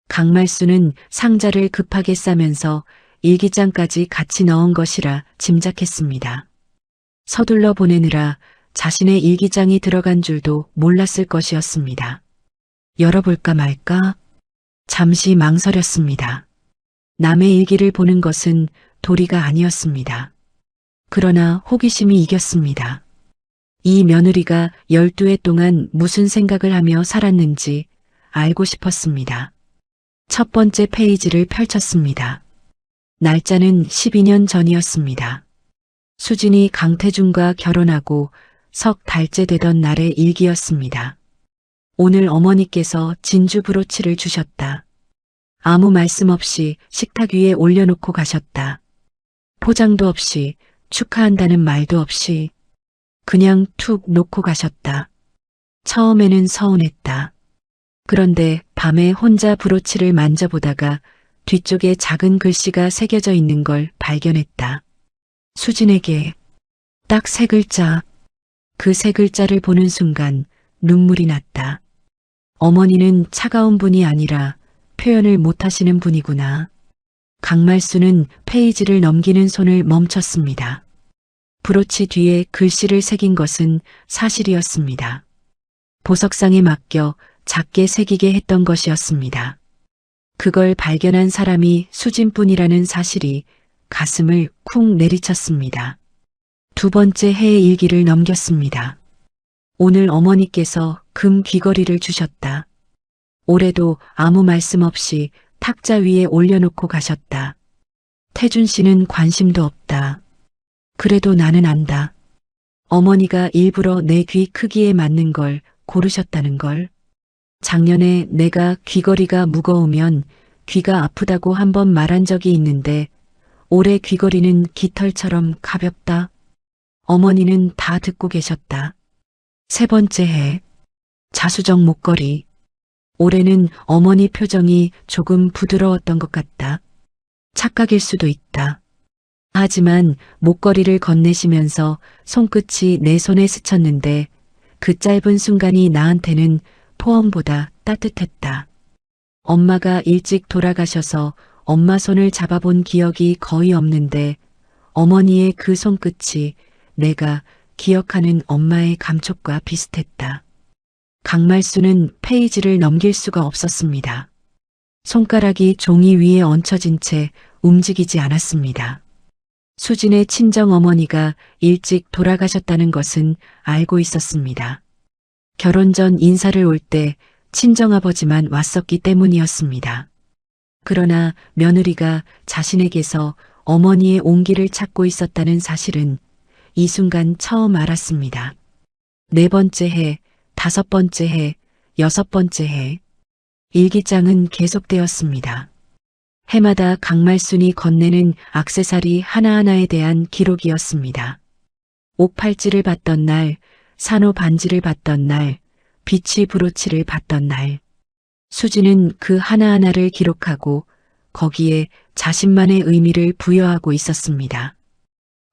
강말수는 상자를 급하게 싸면서 일기장까지 같이 넣은 것이라 짐작했습니다. 서둘러 보내느라 자신의 일기장이 들어간 줄도 몰랐을 것이었습니다. 열어볼까 말까? 잠시 망설였습니다. 남의 일기를 보는 것은 도리가 아니었습니다. 그러나 호기심이 이겼습니다. 이 며느리가 12해 동안 무슨 생각을 하며 살았는지 알고 싶었습니다. 첫 번째 페이지를 펼쳤습니다. 날짜는 12년 전이었습니다. 수진이 강태준과 결혼하고 석 달째 되던 날의 일기였습니다. 오늘 어머니께서 진주 브로치를 주셨다. 아무 말씀 없이 식탁 위에 올려놓고 가셨다. 포장도 없이 축하한다는 말도 없이 그냥 툭 놓고 가셨다. 처음에는 서운했다. 그런데 밤에 혼자 브로치를 만져보다가 뒤쪽에 작은 글씨가 새겨져 있는 걸 발견했다. 수진에게 딱 3글자. 그 3글자를 보는 순간 눈물이 났다. 어머니는 차가운 분이 아니라 표현을 못하시는 분이구나. 강말수는 페이지를 넘기는 손을 멈췄습니다. 브로치 뒤에 글씨를 새긴 것은 사실이었습니다. 보석상에 맡겨 작게 새기게 했던 것이었습니다. 그걸 발견한 사람이 수진뿐이라는 사실이 가슴을 쿵 내리쳤습니다. 두 번째 해의 일기를 넘겼습니다. 오늘 어머니께서 금 귀걸이를 주셨다. 올해도 아무 말씀 없이 탁자 위에 올려놓고 가셨다. 태준 씨는 관심도 없다. 그래도 나는 안다. 어머니가 일부러 내 귀 크기에 맞는 걸 고르셨다는 걸. 작년에 내가 귀걸이가 무거우면 귀가 아프다고 한번 말한 적이 있는데 올해 귀걸이는 깃털처럼 가볍다. 어머니는 다 듣고 계셨다. 세 번째 해. 자수정 목걸이. 올해는 어머니 표정이 조금 부드러웠던 것 같다. 착각일 수도 있다. 하지만 목걸이를 건네시면서 손끝이 내 손에 스쳤는데 그 짧은 순간이 나한테는 포옹보다 따뜻했다. 엄마가 일찍 돌아가셔서 엄마 손을 잡아본 기억이 거의 없는데 어머니의 그 손끝이 내가 기억하는 엄마의 감촉과 비슷했다. 강말수는 페이지를 넘길 수가 없었습니다. 손가락이 종이 위에 얹혀진 채 움직이지 않았습니다. 수진의 친정어머니가 일찍 돌아가셨다는 것은 알고 있었습니다. 결혼 전 인사를 올 때 친정아버지만 왔었기 때문이었습니다. 그러나 며느리가 자신에게서 어머니의 온기를 찾고 있었다는 사실은 이 순간 처음 알았습니다. 4번째 해, 5번째 해, 6번째 해. 일기장은 계속되었습니다. 해마다 강말순이 건네는 액세서리 하나하나에 대한 기록이었습니다. 옥팔찌를 받던 날, 산호 반지를 받던 날, 비치 브로치를 받던 날. 수지는 그 하나하나를 기록하고 거기에 자신만의 의미를 부여하고 있었습니다.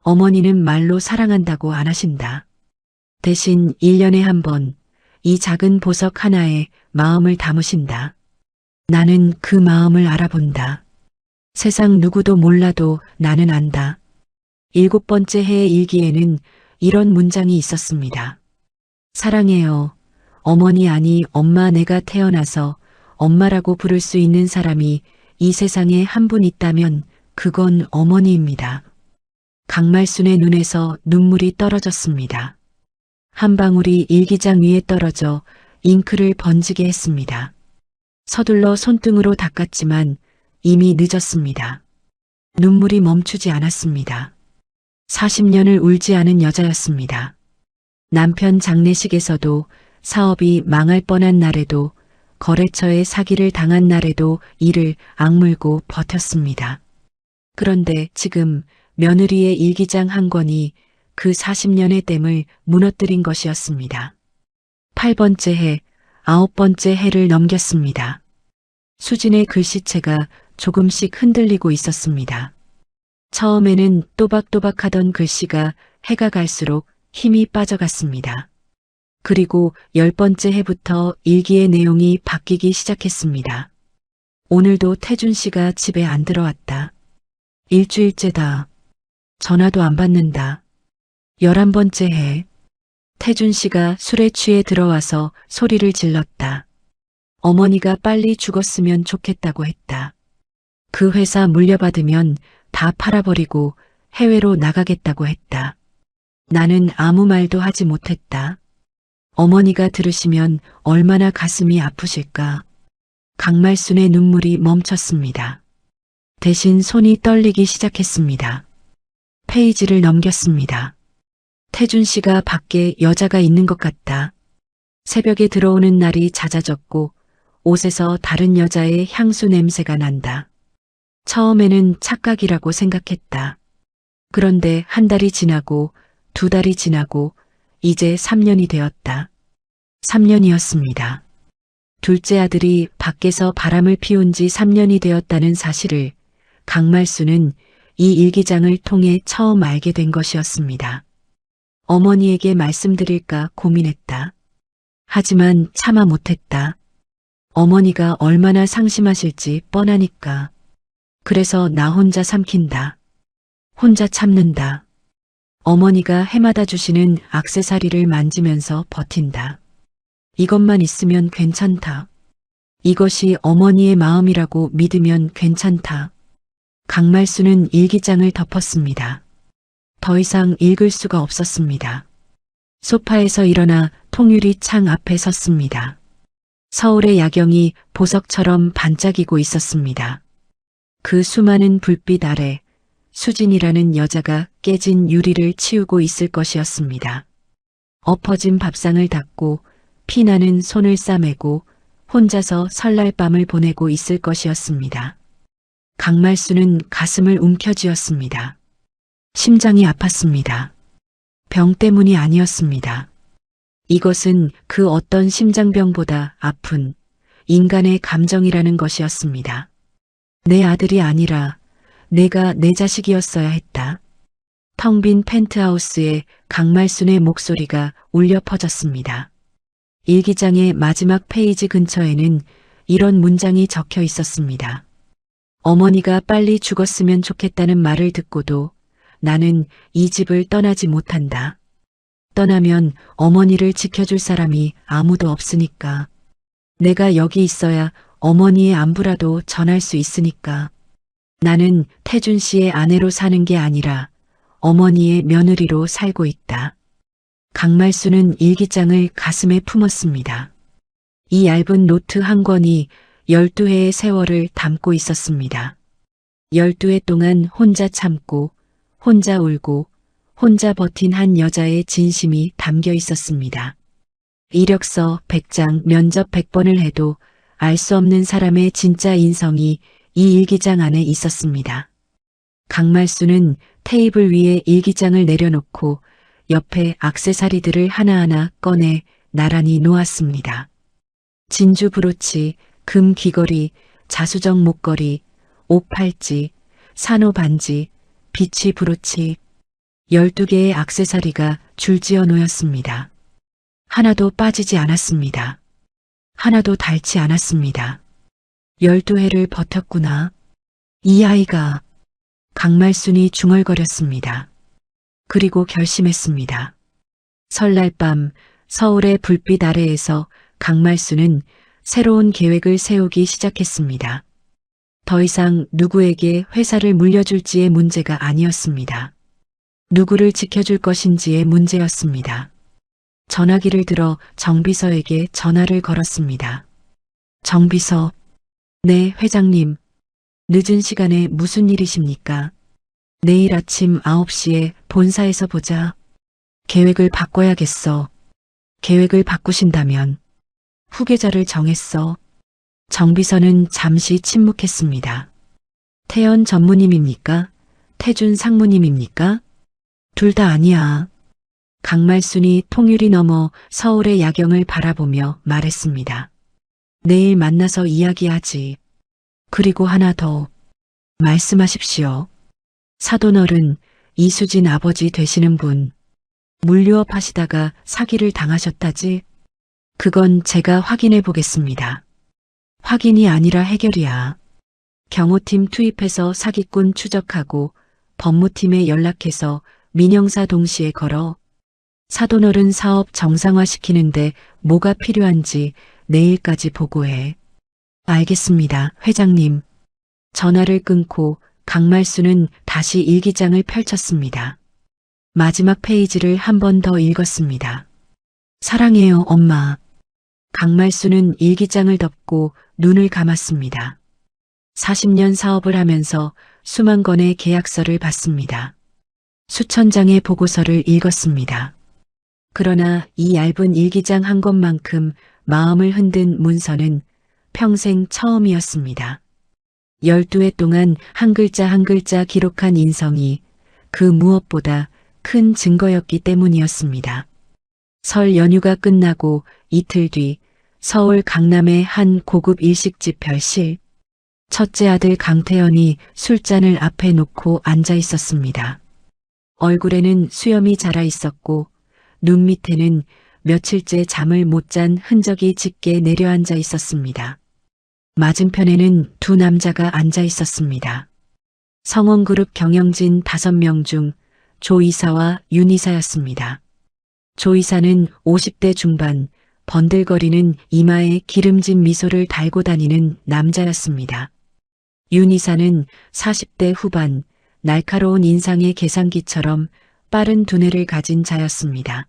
어머니는 말로 사랑한다고 안 하신다. 대신 1년에 한 번 이 작은 보석 하나에 마음을 담으신다. 나는 그 마음을 알아본다. 세상 누구도 몰라도 나는 안다. 7번째 해의 일기에는 이런 문장이 있었습니다. 사랑해요. 어머니 아니 엄마 내가 태어나서 엄마라고 부를 수 있는 사람이 이 세상에 한 분 있다면 그건 어머니입니다. 강말순의 눈에서 눈물이 떨어졌습니다. 한 방울이 일기장 위에 떨어져 잉크를 번지게 했습니다. 서둘러 손등으로 닦았지만 이미 늦었습니다. 눈물이 멈추지 않았습니다. 40년을 울지 않은 여자였습니다. 남편 장례식에서도 사업이 망할 뻔한 날에도 거래처에 사기를 당한 날에도 이를 악물고 버텼습니다. 그런데 지금 며느리의 일기장 한 권이 그 40년의 댐을 무너뜨린 것이었습니다. 8번째 해, 9번째 해를 넘겼습니다. 수진의 글씨체가 조금씩 흔들리고 있었습니다. 처음에는 또박또박하던 글씨가 해가 갈수록 힘이 빠져갔습니다. 그리고 10번째 해부터 일기의 내용이 바뀌기 시작했습니다. 오늘도 태준 씨가 집에 안 들어왔다. 일주일째다. 전화도 안 받는다. 11번째 해. 태준 씨가 술에 취해 들어와서 소리를 질렀다. 어머니가 빨리 죽었으면 좋겠다고 했다. 그 회사 물려받으면 다 팔아버리고 해외로 나가겠다고 했다. 나는 아무 말도 하지 못했다. 어머니가 들으시면 얼마나 가슴이 아프실까. 강말순의 눈물이 멈췄습니다. 대신 손이 떨리기 시작했습니다. 페이지를 넘겼습니다. 태준 씨가 밖에 여자가 있는 것 같다. 새벽에 들어오는 날이 잦아졌고 옷에서 다른 여자의 향수 냄새가 난다. 처음에는 착각이라고 생각했다. 그런데 한 달이 지나고 2달이 지나고 이제 3년이 되었다. 3년이었습니다. 둘째 아들이 밖에서 바람을 피운 지 3년이 되었다는 사실을 강말순은 이 일기장을 통해 처음 알게 된 것이었습니다. 어머니에게 말씀드릴까 고민했다. 하지만 차마 못했다. 어머니가 얼마나 상심하실지 뻔하니까. 그래서 나 혼자 삼킨다. 혼자 참는다. 어머니가 해마다 주시는 액세서리를 만지면서 버틴다. 이것만 있으면 괜찮다. 이것이 어머니의 마음이라고 믿으면 괜찮다. 강말순은 일기장을 덮었습니다. 더 이상 읽을 수가 없었습니다. 소파에서 일어나 통유리 창 앞에 섰습니다. 서울의 야경이 보석처럼 반짝이고 있었습니다. 그 수많은 불빛 아래 수진이라는 여자가 깨진 유리를 치우고 있을 것이었습니다. 엎어진 밥상을 닦고 피나는 손을 싸매고 혼자서 설날 밤을 보내고 있을 것이었습니다. 강말순은 가슴을 움켜쥐었습니다. 심장이 아팠습니다. 병 때문이 아니었습니다. 이것은 그 어떤 심장병보다 아픈 인간의 감정이라는 것이었습니다. 내 아들이 아니라 내가 내 자식이었어야 했다. 텅 빈 펜트하우스에 강말순의 목소리가 울려 퍼졌습니다. 일기장의 마지막 페이지 근처에는 이런 문장이 적혀 있었습니다. 어머니가 빨리 죽었으면 좋겠다는 말을 듣고도 나는 이 집을 떠나지 못한다. 떠나면 어머니를 지켜줄 사람이 아무도 없으니까. 내가 여기 있어야 어머니의 안부라도 전할 수 있으니까. 나는 태준 씨의 아내로 사는 게 아니라 어머니의 며느리로 살고 있다. 강말순은 일기장을 가슴에 품었습니다. 이 얇은 노트 한 권이 12회의 세월을 담고 있었습니다. 12회 동안 혼자 참고, 혼자 울고, 혼자 버틴 한 여자의 진심이 담겨 있었습니다. 이력서 100장, 면접 100번을 해도 알 수 없는 사람의 진짜 인성이 이 일기장 안에 있었습니다. 강말순은 테이블 위에 일기장을 내려놓고 옆에 액세서리들을 하나하나 꺼내 나란히 놓았습니다. 진주 브로치, 금 귀걸이, 자수정 목걸이, 옥 팔찌, 산호 반지, 비치 브로치, 12개의 액세서리가 줄지어 놓였습니다. 하나도 빠지지 않았습니다. 하나도 닳지 않았습니다. 12회를 버텼구나. 이 아이가. 강말순이 중얼거렸습니다. 그리고 결심했습니다. 설날 밤 서울의 불빛 아래에서 강말순은 새로운 계획을 세우기 시작했습니다. 더 이상 누구에게 회사를 물려줄지의 문제가 아니었습니다. 누구를 지켜줄 것인지의 문제였습니다. 전화기를 들어 정비서에게 전화를 걸었습니다. 정비서, 네, 회장님. 늦은 시간에 무슨 일이십니까? 내일 아침 9시에 본사에서 보자. 계획을 바꿔야겠어. 계획을 바꾸신다면 후계자를 정했어. 정비서는 잠시 침묵했습니다. 태연 전무님입니까? 태준 상무님입니까? 둘 다 아니야. 강말순이 통유리 넘어 서울의 야경을 바라보며 말했습니다. 내일 만나서 이야기하지. 그리고 하나 더. 말씀하십시오. 사돈어른 이수진 아버지 되시는 분. 물류업 하시다가 사기를 당하셨다지? 그건 제가 확인해 보겠습니다. 확인이 아니라 해결이야. 경호팀 투입해서 사기꾼 추적하고 법무팀에 연락해서 민형사 동시에 걸어 사돈어른 사업 정상화시키는데 뭐가 필요한지 내일까지 보고해. 알겠습니다, 회장님. 전화를 끊고 강말수는 다시 일기장을 펼쳤습니다. 마지막 페이지를 한 번 더 읽었습니다. 사랑해요, 엄마. 강말수는 일기장을 덮고 눈을 감았습니다. 40년 사업을 하면서 수만 건의 계약서를 봤습니다. 수천 장의 보고서를 읽었습니다. 그러나 이 얇은 일기장 한 권만큼 마음을 흔든 문서는 평생 처음이었습니다. 12회 동안 한 글자 한 글자 기록한 인성이 그 무엇보다 큰 증거였기 때문이었습니다. 설 연휴가 끝나고 이틀 뒤 서울 강남의 한 고급 일식집 별실. 첫째 아들 강태현이 술잔을 앞에 놓고 앉아 있었습니다. 얼굴에는 수염이 자라 있었고 눈 밑에는 며칠째 잠을 못 잔 흔적이 짙게 내려앉아 있었습니다. 맞은편에는 두 남자가 앉아 있었습니다. 성원그룹 경영진 5명 중 조 이사와 윤 이사였습니다. 조 이사는 50대 중반, 번들거리는 이마에 기름진 미소를 달고 다니는 남자였습니다. 윤 이사는 40대 후반, 날카로운 인상의 계산기처럼 빠른 두뇌를 가진 자였습니다.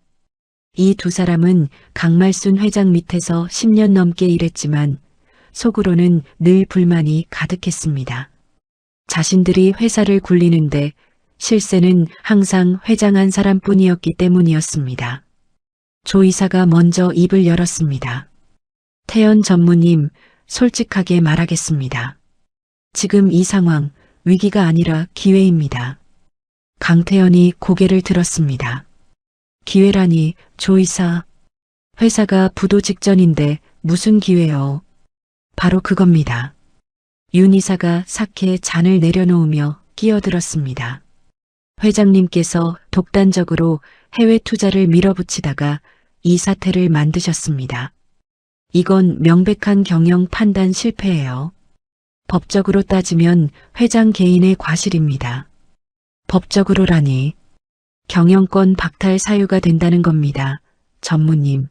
이 두 사람은 강말순 회장 밑에서 10년 넘게 일했지만 속으로는 늘 불만이 가득했습니다. 자신들이 회사를 굴리는데 실세는 항상 회장 한 사람뿐이었기 때문이었습니다. 조 이사가 먼저 입을 열었습니다. 태연 전무님, 솔직하게 말하겠습니다. 지금 이 상황, 위기가 아니라 기회입니다. 강태연이 고개를 들었습니다. 기회라니, 조 이사. 회사가 부도 직전인데 무슨 기회요? 바로 그겁니다. 윤 이사가 삭해 잔을 내려놓으며 끼어들었습니다. 회장님께서 독단적으로 해외 투자를 밀어붙이다가 이 사태를 만드셨습니다. 이건 명백한 경영 판단 실패예요. 법적으로 따지면 회장 개인의 과실입니다. 법적으로라니 경영권 박탈 사유가 된다는 겁니다. 전무님.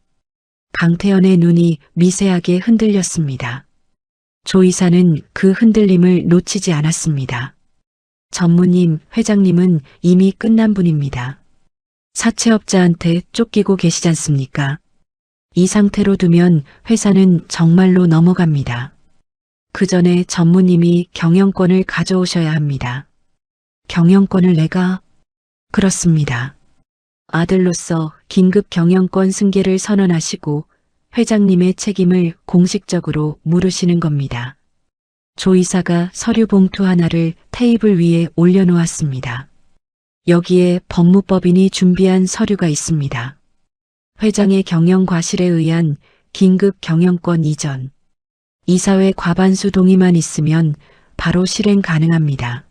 강태연의 눈이 미세하게 흔들렸습니다. 조 이사는 그 흔들림을 놓치지 않았습니다. 전무님, 회장님은 이미 끝난 분입니다. 사채업자한테 쫓기고 계시지 않습니까? 이 상태로 두면 회사는 정말로 넘어갑니다. 그 전에 전무님이 경영권을 가져오셔야 합니다. 경영권을 내가? 그렇습니다. 아들로서 긴급 경영권 승계를 선언하시고 회장님의 책임을 공식적으로 물으시는 겁니다. 조 이사가 서류 봉투 하나를 테이블 위에 올려놓았습니다. 여기에 법무법인이 준비한 서류가 있습니다. 회장의 경영 과실에 의한 긴급 경영권 이전. 이사회 과반수 동의만 있으면 바로 실행 가능합니다.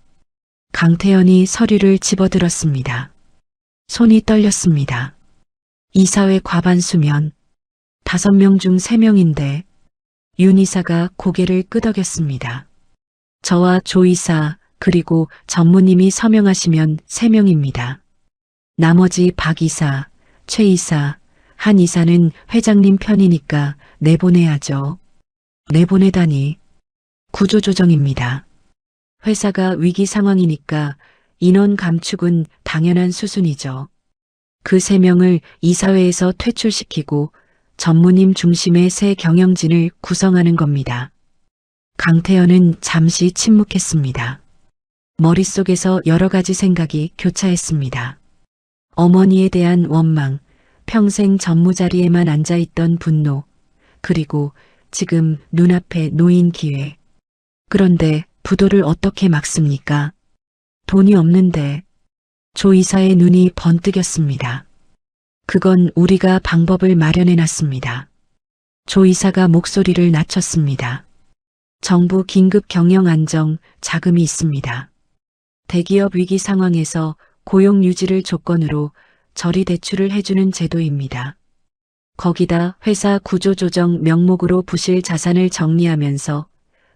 강태연이 서류를 집어들었습니다. 손이 떨렸습니다. 이사회 과반수면 5명 중 3명인데 윤 이사가 고개를 끄덕였습니다. 저와 조 이사 그리고 전무님이 서명하시면 3명입니다. 나머지 박 이사, 최 이사, 한 이사는 회장님 편이니까 내보내야죠. 내보내다니. 구조조정입니다. 회사가 위기 상황이니까 인원 감축은 당연한 수순이죠. 그 3명을 이사회에서 퇴출시키고 전무님 중심의 새 경영진을 구성하는 겁니다. 강태연은 잠시 침묵했습니다. 머릿속에서 여러 가지 생각이 교차했습니다. 어머니에 대한 원망, 평생 전무자리에만 앉아있던 분노, 그리고 지금 눈앞에 놓인 기회. 그런데 부도를 어떻게 막습니까? 돈이 없는데. 조 이사의 눈이 번뜩였습니다. 그건 우리가 방법을 마련해 놨습니다. 조 이사가 목소리를 낮췄습니다. 정부 긴급 경영 안정 자금이 있습니다. 대기업 위기 상황에서 고용 유지를 조건으로 저리 대출을 해주는 제도입니다. 거기다 회사 구조조정 명목으로 부실 자산을 정리하면서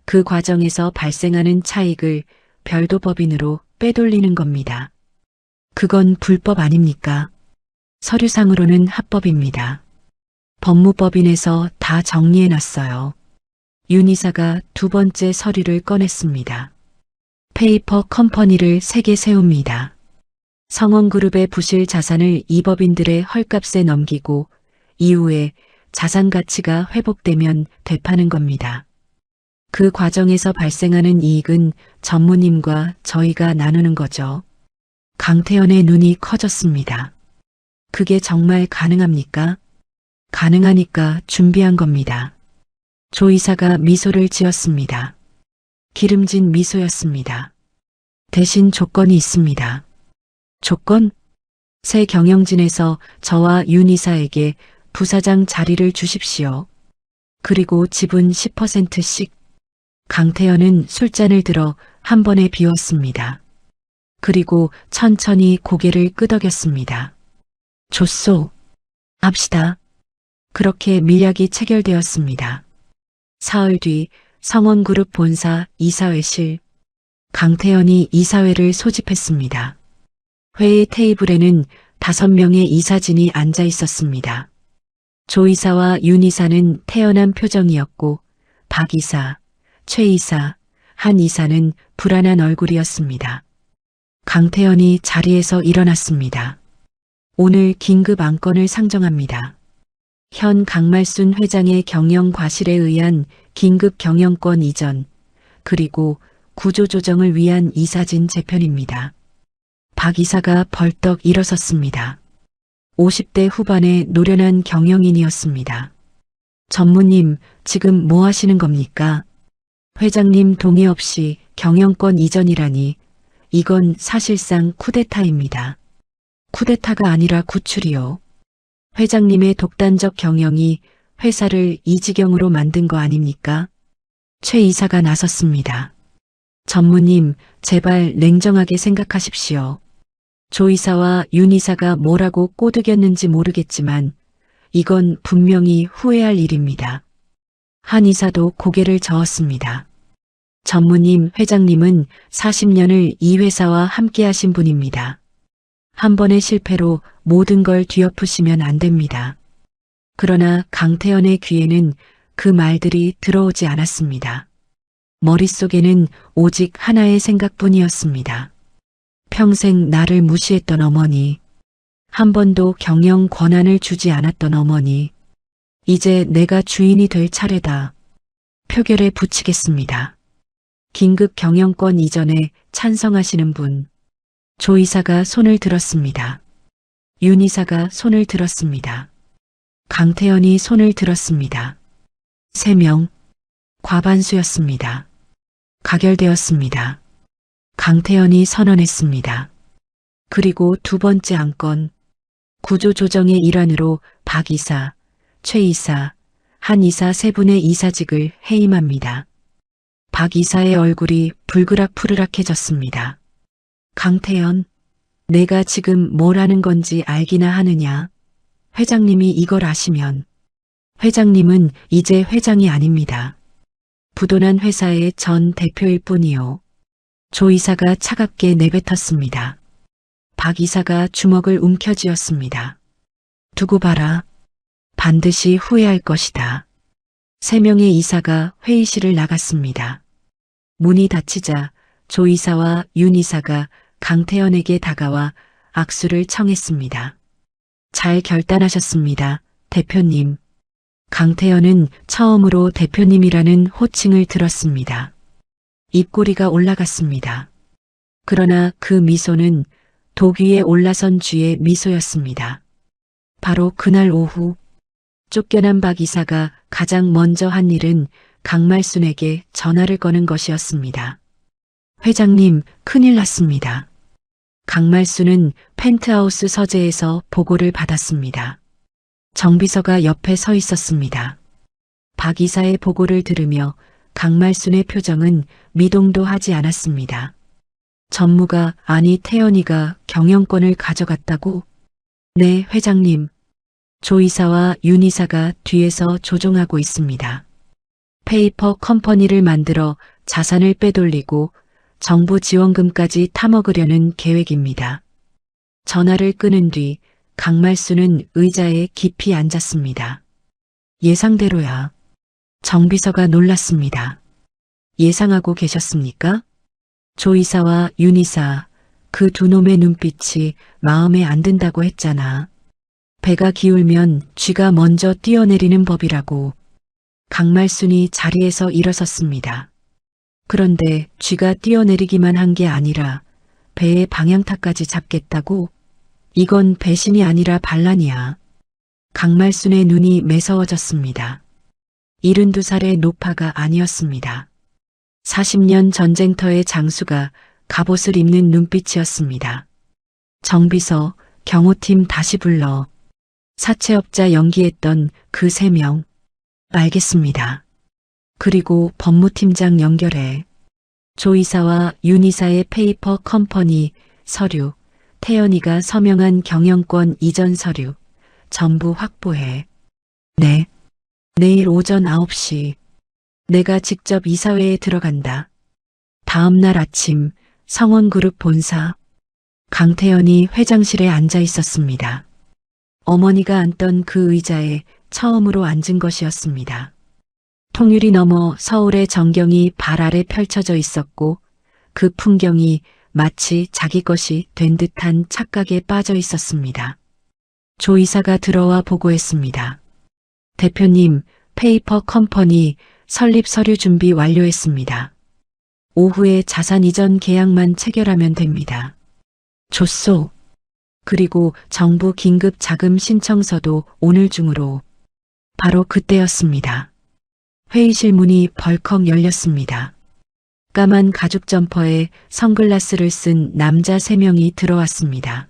그 과정에서 발생하는 차익을 별도법인으로 빼돌리는 겁니다. 그건 불법 아닙니까? 서류상으로는 합법입니다. 법무법인에서 다 정리해놨어요. 윤 이사가 두 번째 서류를 꺼냈습니다. 페이퍼 컴퍼니를 3개 세웁니다. 성원그룹의 부실 자산을 이 법인들의 헐값에 넘기고 이후에 자산 가치가 회복되면 되파는 겁니다. 그 과정에서 발생하는 이익은 전무님과 저희가 나누는 거죠. 강태현의 눈이 커졌습니다. 그게 정말 가능합니까? 가능하니까 준비한 겁니다. 조 이사가 미소를 지었습니다. 기름진 미소였습니다. 대신 조건이 있습니다. 조건? 새 경영진에서 저와 윤 이사에게 부사장 자리를 주십시오. 그리고 지분 10%씩. 강태현은 술잔을 들어 한 번에 비웠습니다. 그리고 천천히 고개를 끄덕였습니다. 좋소. 합시다. 그렇게 밀약이 체결되었습니다. 사흘 뒤 성원그룹 본사 이사회실. 강태현이 이사회를 소집했습니다. 회의 테이블에는 5명의 이사진이 앉아 있었습니다. 조 이사와 윤 이사는 태연한 표정이었고 박 이사, 최 이사, 한 이사는 불안한 얼굴이었습니다. 강태현이 자리에서 일어났습니다. 오늘 긴급 안건을 상정합니다. 현 강말순 회장의 경영 과실에 의한 긴급 경영권 이전, 그리고 구조조정을 위한 이사진 재편입니다. 박 이사가 벌떡 일어섰습니다. 50대 후반의 노련한 경영인이었습니다. 전무님, 지금 뭐 하시는 겁니까? 회장님 동의 없이 경영권 이전이라니, 이건 사실상 쿠데타입니다. 쿠데타가 아니라 구출이요. 회장님의 독단적 경영이 회사를 이 지경으로 만든 거 아닙니까? 최 이사가 나섰습니다. 전무님, 제발 냉정하게 생각하십시오. 조 이사와 윤 이사가 뭐라고 꼬드겼는지 모르겠지만 이건 분명히 후회할 일입니다. 한 이사도 고개를 저었습니다. 전무님, 회장님은 40년을 이 회사와 함께 하신 분입니다. 한 번의 실패로 모든 걸 뒤엎으시면 안 됩니다. 그러나 강태현의 귀에는 그 말들이 들어오지 않았습니다. 머릿속에는 오직 하나의 생각뿐이었습니다. 평생 나를 무시했던 어머니, 한 번도 경영 권한을 주지 않았던 어머니, 이제 내가 주인이 될 차례다. 표결에 붙이겠습니다. 긴급 경영권 이전에 찬성하시는 분. 조 이사가 손을 들었습니다. 윤 이사가 손을 들었습니다. 강태현이 손을 들었습니다. 3명. 과반수였습니다. 가결되었습니다. 강태현이 선언했습니다. 그리고 두 번째 안건. 구조조정의 일환으로 박 이사, 최 이사, 한 이사 3분의 이사직을 해임합니다. 박 이사의 얼굴이 불그락푸르락해졌습니다. 강태현, 내가 지금 뭘 하는 건지 알기나 하느냐? 회장님이 이걸 아시면. 회장님은 이제 회장이 아닙니다. 부도난 회사의 전 대표일 뿐이요. 조 이사가 차갑게 내뱉었습니다. 박 이사가 주먹을 움켜쥐었습니다. 두고 봐라. 반드시 후회할 것이다. 3명의 이사가 회의실을 나갔습니다. 문이 닫히자 조 이사와 윤 이사가 강태현에게 다가와 악수를 청했습니다. 잘 결단하셨습니다, 대표님. 강태현은 처음으로 대표님이라는 호칭을 들었습니다. 입꼬리가 올라갔습니다. 그러나 그 미소는 독 위에 올라선 쥐의 미소였습니다. 바로 그날 오후 쫓겨난 박 이사가 가장 먼저 한 일은 강말순에게 전화를 거는 것이었습니다. 회장님, 큰일 났습니다. 강말순은 펜트하우스 서재에서 보고를 받았습니다. 정비서가 옆에 서 있었습니다. 박 이사의 보고를 들으며 강말순의 표정은 미동도 하지 않았습니다. 전무가, 아니 태연이가 경영권을 가져갔다고? 네, 회장님. 조 이사와 윤 이사가 뒤에서 조종하고 있습니다. 페이퍼 컴퍼니를 만들어 자산을 빼돌리고 정부 지원금까지 타먹으려는 계획입니다. 전화를 끊은 뒤 강말수는 의자에 깊이 앉았습니다. 예상대로야. 정 비서가 놀랐습니다. 예상하고 계셨습니까? 조 이사와 윤 이사, 그 두 놈의 눈빛이 마음에 안 든다고 했잖아. 배가 기울면 쥐가 먼저 뛰어내리는 법이라고. 강말순이 자리에서 일어섰습니다. 그런데 쥐가 뛰어내리기만 한 게 아니라 배의 방향타까지 잡겠다고? 이건 배신이 아니라 반란이야. 강말순의 눈이 매서워졌습니다. 72살의 노파가 아니었습니다. 40년 전쟁터의 장수가 갑옷을 입는 눈빛이었습니다. 정비서, 경호팀 다시 불러. 사채업자 연기했던 그 3명. 알겠습니다. 그리고 법무팀장 연결해. 조 이사와 윤 이사의 페이퍼 컴퍼니 서류, 태연이가 서명한 경영권 이전 서류, 전부 확보해. 네. 내일 오전 9시. 내가 직접 이사회에 들어간다. 다음 날 아침 성원그룹 본사. 강태연이 회장실에 앉아 있었습니다. 어머니가 앉던 그 의자에 처음으로 앉은 것이었습니다. 통유리 너머 서울의 전경이 발 아래 펼쳐져 있었고 그 풍경이 마치 자기 것이 된 듯한 착각에 빠져 있었습니다. 조 이사가 들어와 보고했습니다. 대표님, 페이퍼 컴퍼니 설립 서류 준비 완료했습니다. 오후에 자산 이전 계약만 체결하면 됩니다. 좋소. 그리고 정부 긴급 자금 신청서도 오늘 중으로. 바로 그때였습니다. 회의실 문이 벌컥 열렸습니다. 까만 가죽 점퍼에 선글라스를 쓴 남자 3명이 들어왔습니다.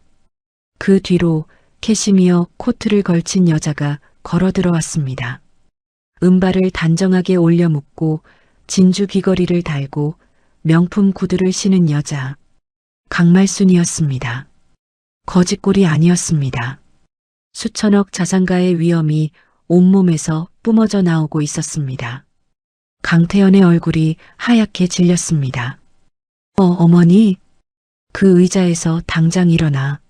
그 뒤로 캐시미어 코트를 걸친 여자가 걸어 들어왔습니다. 은발을 단정하게 올려 묶고 진주 귀걸이를 달고 명품 구두를 신은 여자. 강말순이었습니다. 거짓골이 아니었습니다. 수천억 자산가의 위험이 온몸에서 뿜어져 나오고 있었습니다. 강태연의 얼굴이 하얗게 질렸습니다. 어머니. 그 의자에서 당장 일어나.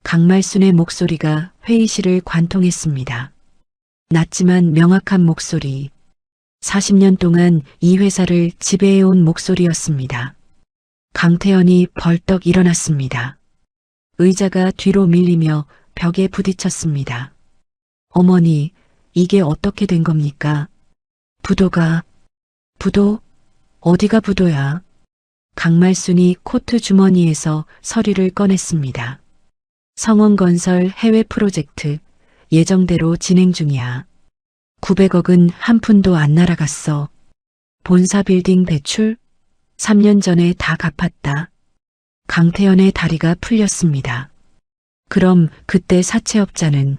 강말순의 목소리가 회의실을 관통했습니다. 낮지만 명확한 목소리. 40년 동안 이 회사를 지배해온 목소리였습니다. 강태연이 벌떡 일어났습니다. 의자가 뒤로 밀리며 벽에 부딪혔습니다. 어머니, 이게 어떻게 된 겁니까? 부도? 어디가 부도야? 강말순이 코트 주머니에서 서류를 꺼냈습니다. 성원건설 해외 프로젝트 예정대로 진행 중이야. 900억은 한 푼도 안 날아갔어. 본사 빌딩 대출? 3년 전에 다 갚았다. 강태연의 다리가 풀렸습니다. 그럼 그때 사채업자는?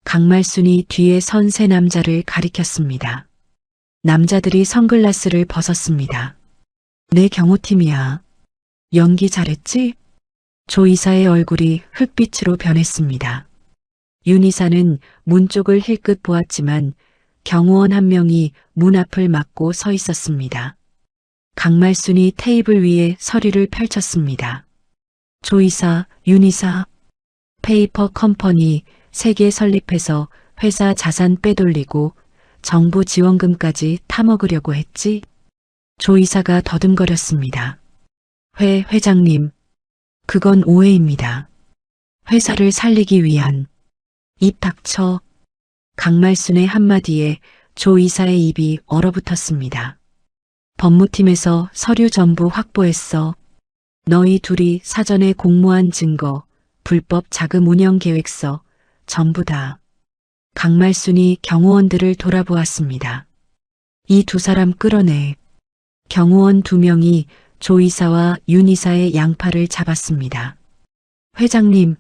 강말순이 뒤에 선 3남자를 가리켰습니다. 남자들이 선글라스를 벗었습니다. 내 경호팀이야. 연기 잘했지? 조 이사의 얼굴이 흙빛으로 변했습니다. 윤 이사는 문 쪽을 힐끗 보았지만 경호원 한 명이 문 앞을 막고 서 있었습니다. 강말순이 테이블 위에 서류를 펼쳤습니다. 조 이사, 윤 이사, 페이퍼 컴퍼니 3개 설립해서 회사 자산 빼돌리고 정부 지원금까지 타먹으려고 했지? 조 이사가 더듬거렸습니다. 회장님, 그건 오해입니다. 회사를 살리기 위한. 입 닥쳐. 강말순의 한마디에 조 이사의 입이 얼어붙었습니다. 법무팀에서 서류 전부 확보했어. 너희 둘이 사전에 공모한 증거, 불법 자금 운영 계획서, 전부 다. 강말순이 경호원들을 돌아보았습니다. 이 2사람 끌어내. 경호원 2명이 조 이사와 윤 이사의 양팔을 잡았습니다. 회장님,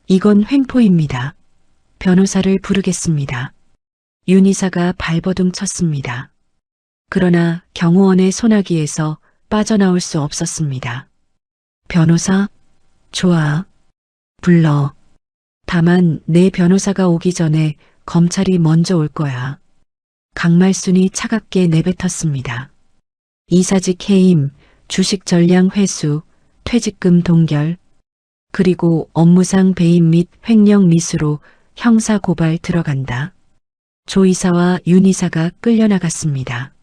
이건 횡포입니다. 변호사를 부르겠습니다. 윤 이사가 발버둥 쳤습니다. 그러나 경호원의 소나기에서 빠져나올 수 없었습니다. 변호사? 좋아. 불러. 다만 내 변호사가 오기 전에 검찰이 먼저 올 거야. 강말순이 차갑게 내뱉었습니다. 이사직 해임, 주식 전량 회수, 퇴직금 동결, 그리고 업무상 배임 및 횡령 미수로 형사 고발 들어간다. 조 이사와 윤 이사가 끌려나갔습니다.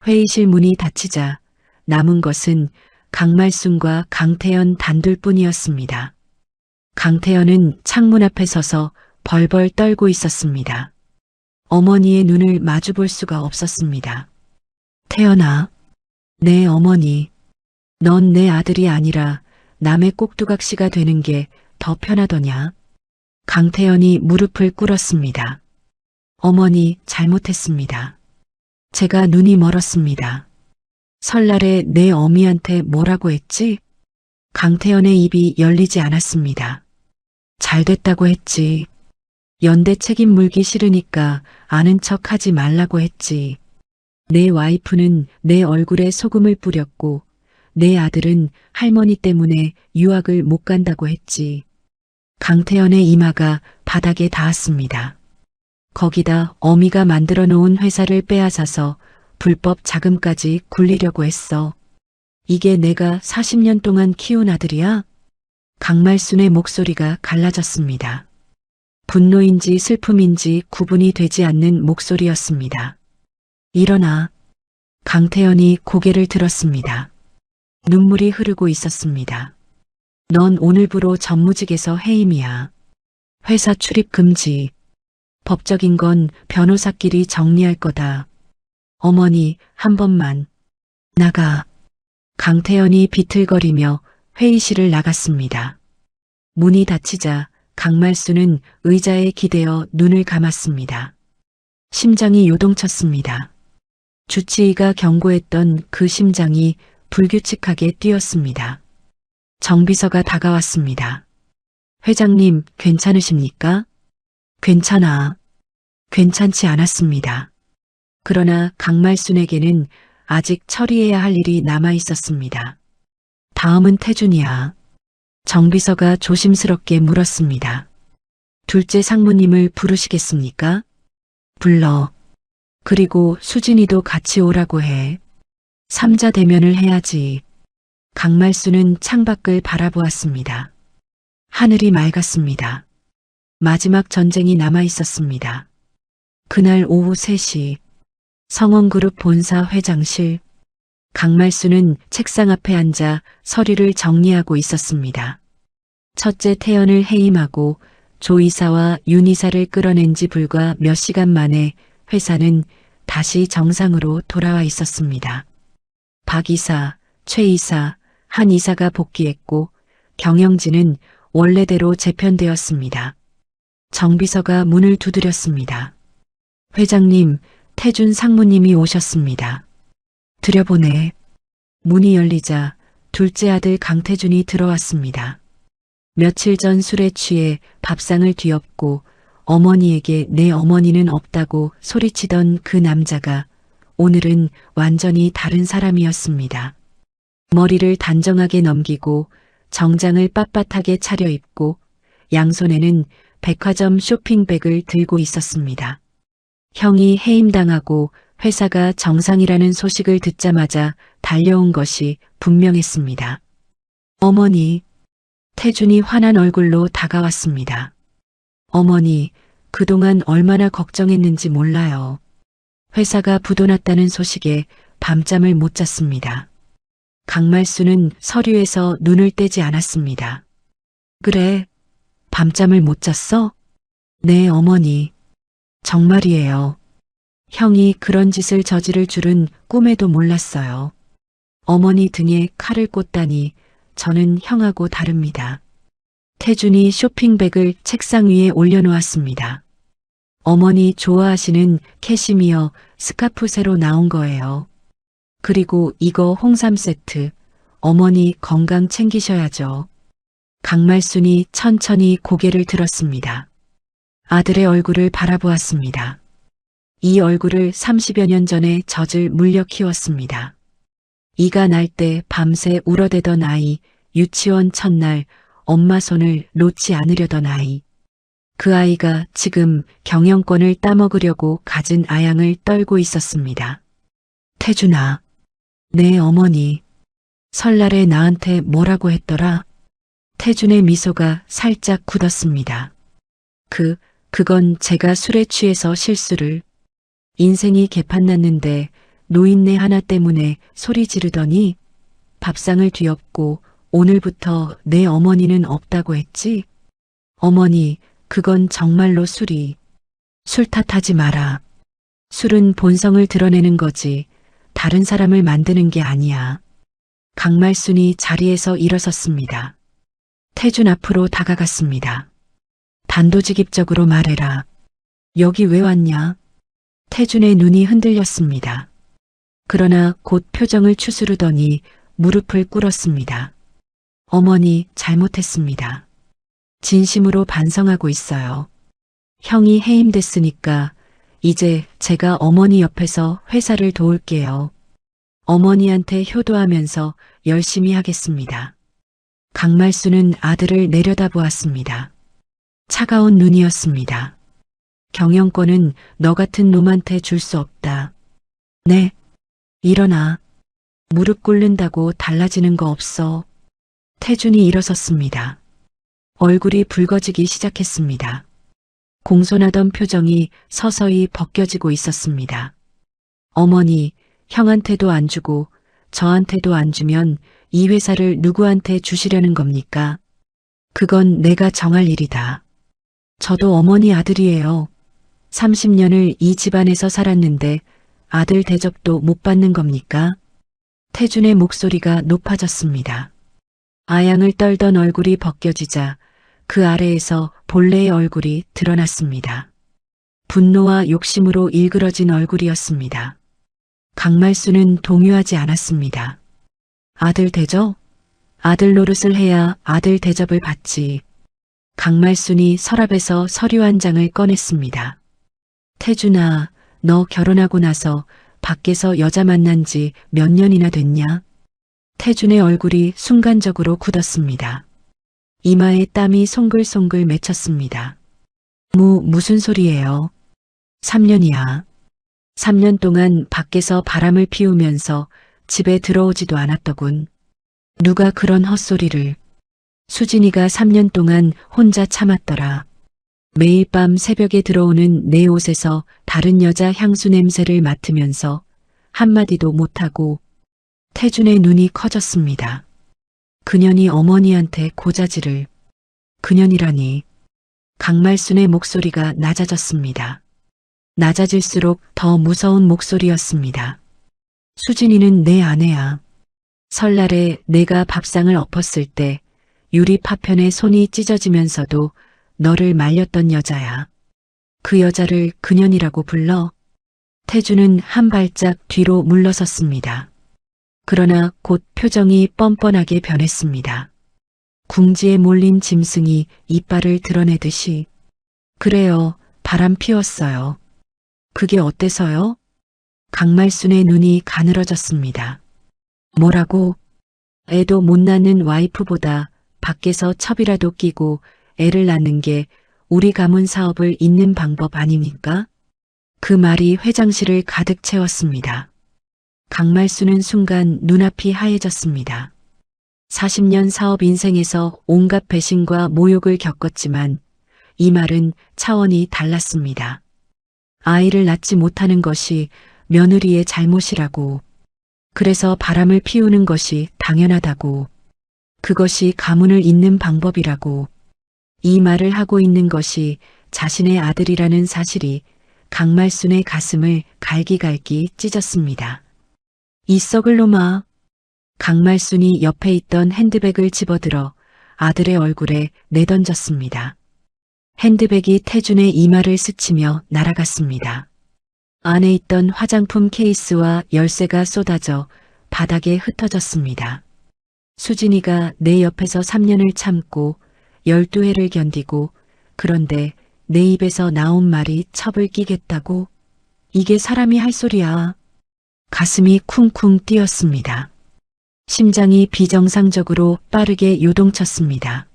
회의실 문이 닫히자 남은 것은 강말순과 강태현 단둘뿐이었습니다. 강태현은 창문 앞에 서서 벌벌 떨고 있었습니다. 어머니의 눈을 마주볼 수가 없었습니다. 태연아, 내 어머니, 넌 내 아들이 아니라 남의 꼭두각시가 되는 게 더 편하더냐? 강태현이 무릎을 꿇었습니다. 어머니, 잘못했습니다. 제가 눈이 멀었습니다. 설날에 내 어미한테 뭐라고 했지? 강태현의 입이 열리지 않았습니다. 잘됐다고 했지. 연대 책임 물기 싫으니까 아는 척 하지 말라고 했지. 내 와이프는 내 얼굴에 소금을 뿌렸고 내 아들은 할머니 때문에 유학을 못 간다고 했지. 강태현의 이마가 바닥에 닿았습니다. 거기다 어미가 만들어 놓은 회사를 빼앗아서 불법 자금까지 굴리려고 했어. 이게 내가 40년 동안 키운 아들이야? 강말순의 목소리가 갈라졌습니다. 분노인지 슬픔인지 구분이 되지 않는 목소리였습니다. 일어나. 강태현이 고개를 들었습니다. 눈물이 흐르고 있었습니다. 넌 오늘부로 전무직에서 해임이야. 회사 출입 금지. 법적인 건 변호사끼리 정리할 거다. 어머니, 한 번만. 나가. 강태현이 비틀거리며 회의실을 나갔습니다. 문이 닫히자 강말순은 의자에 기대어 눈을 감았습니다. 심장이 요동쳤습니다. 주치의가 경고했던 그 심장이 불규칙하게 뛰었습니다. 정비서가 다가왔습니다. 회장님, 괜찮으십니까? 괜찮아. 괜찮지 않았습니다. 그러나 강말순에게는 아직 처리해야 할 일이 남아 있었습니다. 다음은 태준이야. 정비서가 조심스럽게 물었습니다. 둘째 상무님을 부르시겠습니까? 불러. 그리고 수진이도 같이 오라고 해. 삼자 대면을 해야지. 강말순은 창밖을 바라보았습니다. 하늘이 맑았습니다. 마지막 전쟁이 남아 있었습니다. 그날 오후 3시 성원그룹 본사 회장실. 강말순은 책상 앞에 앉아 서류를 정리하고 있었습니다. 첫째 태연을 해임하고 조 이사와 윤 이사를 끌어낸 지 불과 몇 시간 만에 회사는 다시 정상으로 돌아와 있었습니다. 박 이사, 최 이사, 한 이사가 복귀했고 경영진은 원래대로 재편되었습니다. 정비서가 문을 두드렸습니다. 회장님, 태준 상무님이 오셨습니다. 들여보내. 문이 열리자 둘째 아들 강태준이 들어왔습니다. 며칠 전 술에 취해 밥상을 뒤엎고 어머니에게 내 어머니는 없다고 소리치던 그 남자가 오늘은 완전히 다른 사람이었습니다. 머리를 단정하게 넘기고 정장을 빳빳하게 차려입고 양손에는 백화점 쇼핑백을 들고 있었습니다. 형이 해임당하고 회사가 정상이라는 소식을 듣자마자 달려온 것이 분명했습니다. 어머니, 태준이 화난 얼굴로 다가왔습니다. 어머니, 그동안 얼마나 걱정했는지 몰라요. 회사가 부도났다는 소식에 밤잠을 못 잤습니다. 강말순은 서류에서 눈을 떼지 않았습니다. 그래, 밤잠을 못 잤어? 네, 어머니. 정말이에요. 형이 그런 짓을 저지를 줄은 꿈에도 몰랐어요. 어머니 등에 칼을 꽂다니 저는 형하고 다릅니다. 태준이 쇼핑백을 책상 위에 올려놓았습니다. 어머니 좋아하시는 캐시미어 스카프 새로 나온 거예요. 그리고 이거 홍삼 세트. 어머니 건강 챙기셔야죠. 강말순이 천천히 고개를 들었습니다. 아들의 얼굴을 바라보았습니다. 이 얼굴을 30여 년 전에 젖을 물려 키웠습니다. 이가 날 때 밤새 울어대던 아이, 유치원 첫날 엄마 손을 놓지 않으려던 아이. 그 아이가 지금 경영권을 따먹으려고 갖은 아양을 떨고 있었습니다. 태준아, 내 어머니, 설날에 나한테 뭐라고 했더라? 태준의 미소가 살짝 굳었습니다. 그건 제가 술에 취해서 실수를. 인생이 개판났는데 노인네 하나 때문에 소리 지르더니 밥상을 뒤엎고 오늘부터 내 어머니는 없다고 했지? 어머니, 그건 정말로 술이. 술 탓하지 마라. 술은 본성을 드러내는 거지 다른 사람을 만드는 게 아니야. 강말순이 자리에서 일어섰습니다. 태준 앞으로 다가갔습니다. 단도직입적으로 말해라. 여기 왜 왔냐? 태준의 눈이 흔들렸습니다. 그러나 곧 표정을 추스르더니 무릎을 꿇었습니다. 어머니, 잘못했습니다. 진심으로 반성하고 있어요. 형이 해임됐으니까 이제 제가 어머니 옆에서 회사를 도울게요. 어머니한테 효도하면서 열심히 하겠습니다. 강말순은 아들을 내려다보았습니다. 차가운 눈이었습니다. 경영권은 너 같은 놈한테 줄 수 없다. 네, 일어나. 무릎 꿇는다고 달라지는 거 없어. 태준이 일어섰습니다. 얼굴이 붉어지기 시작했습니다. 공손하던 표정이 서서히 벗겨지고 있었습니다. 어머니, 형한테도 안 주고 저한테도 안 주면 이 회사를 누구한테 주시려는 겁니까? 그건 내가 정할 일이다. 저도 어머니 아들이에요. 30년을 이 집안에서 살았는데 아들 대접도 못 받는 겁니까? 태준의 목소리가 높아졌습니다. 아양을 떨던 얼굴이 벗겨지자 그 아래에서 본래의 얼굴이 드러났습니다. 분노와 욕심으로 일그러진 얼굴이었습니다. 강말순은 동요하지 않았습니다. 아들 대접? 아들 노릇을 해야 아들 대접을 받지. 강말순이 서랍에서 서류 한 장을 꺼냈습니다. 태준아, 너 결혼하고 나서 밖에서 여자 만난 지 몇 년이나 됐냐? 태준의 얼굴이 순간적으로 굳었습니다. 이마에 땀이 송글송글 맺혔습니다. 무슨 소리예요? 3년이야. 3년 동안 밖에서 바람을 피우면서 집에 들어오지도 않았더군. 누가 그런 헛소리를. 수진이가 3년 동안 혼자 참았더라. 매일 밤 새벽에 들어오는 내 옷에서 다른 여자 향수 냄새를 맡으면서 한마디도 못하고. 태준의 눈이 커졌습니다. 그년이 어머니한테 고자질을. 그년이라니. 강말순의 목소리가 낮아졌습니다. 낮아질수록 더 무서운 목소리였습니다. 수진이는 내 아내야. 설날에 내가 밥상을 엎었을 때 유리 파편에 손이 찢어지면서도 너를 말렸던 여자야. 그 여자를 그년이라고 불러? 태준은 한 발짝 뒤로 물러섰습니다. 그러나 곧 표정이 뻔뻔하게 변했습니다. 궁지에 몰린 짐승이 이빨을 드러내듯이. 그래요, 바람 피웠어요. 그게 어때서요? 강말순의 눈이 가늘어졌습니다. 뭐라고? 애도 못 낳는 와이프보다 밖에서 첩이라도 끼고 애를 낳는 게 우리 가문 사업을 잇는 방법 아닙니까? 그 말이 회장실을 가득 채웠습니다. 강말순은 순간 눈앞이 하얘졌습니다. 40년 사업 인생에서 온갖 배신과 모욕을 겪었지만 이 말은 차원이 달랐습니다. 아이를 낳지 못하는 것이 며느리의 잘못이라고. 그래서 바람을 피우는 것이 당연하다고. 그것이 가문을 잇는 방법이라고. 이 말을 하고 있는 것이 자신의 아들이라는 사실이 강말순의 가슴을 갈기갈기 찢었습니다. 이 썩을 놈아. 강말순이 옆에 있던 핸드백을 집어들어 아들의 얼굴에 내던졌습니다. 핸드백이 태준의 이마를 스치며 날아갔습니다. 안에 있던 화장품 케이스와 열쇠가 쏟아져 바닥에 흩어졌습니다. 수진이가 내 옆에서 3년을 참고 12회를 견디고 그런데 내 입에서 나온 말이 첩을 끼겠다고? 이게 사람이 할 소리야. 가슴이 쿵쿵 뛰었습니다. 심장이 비정상적으로 빠르게 요동쳤습니다.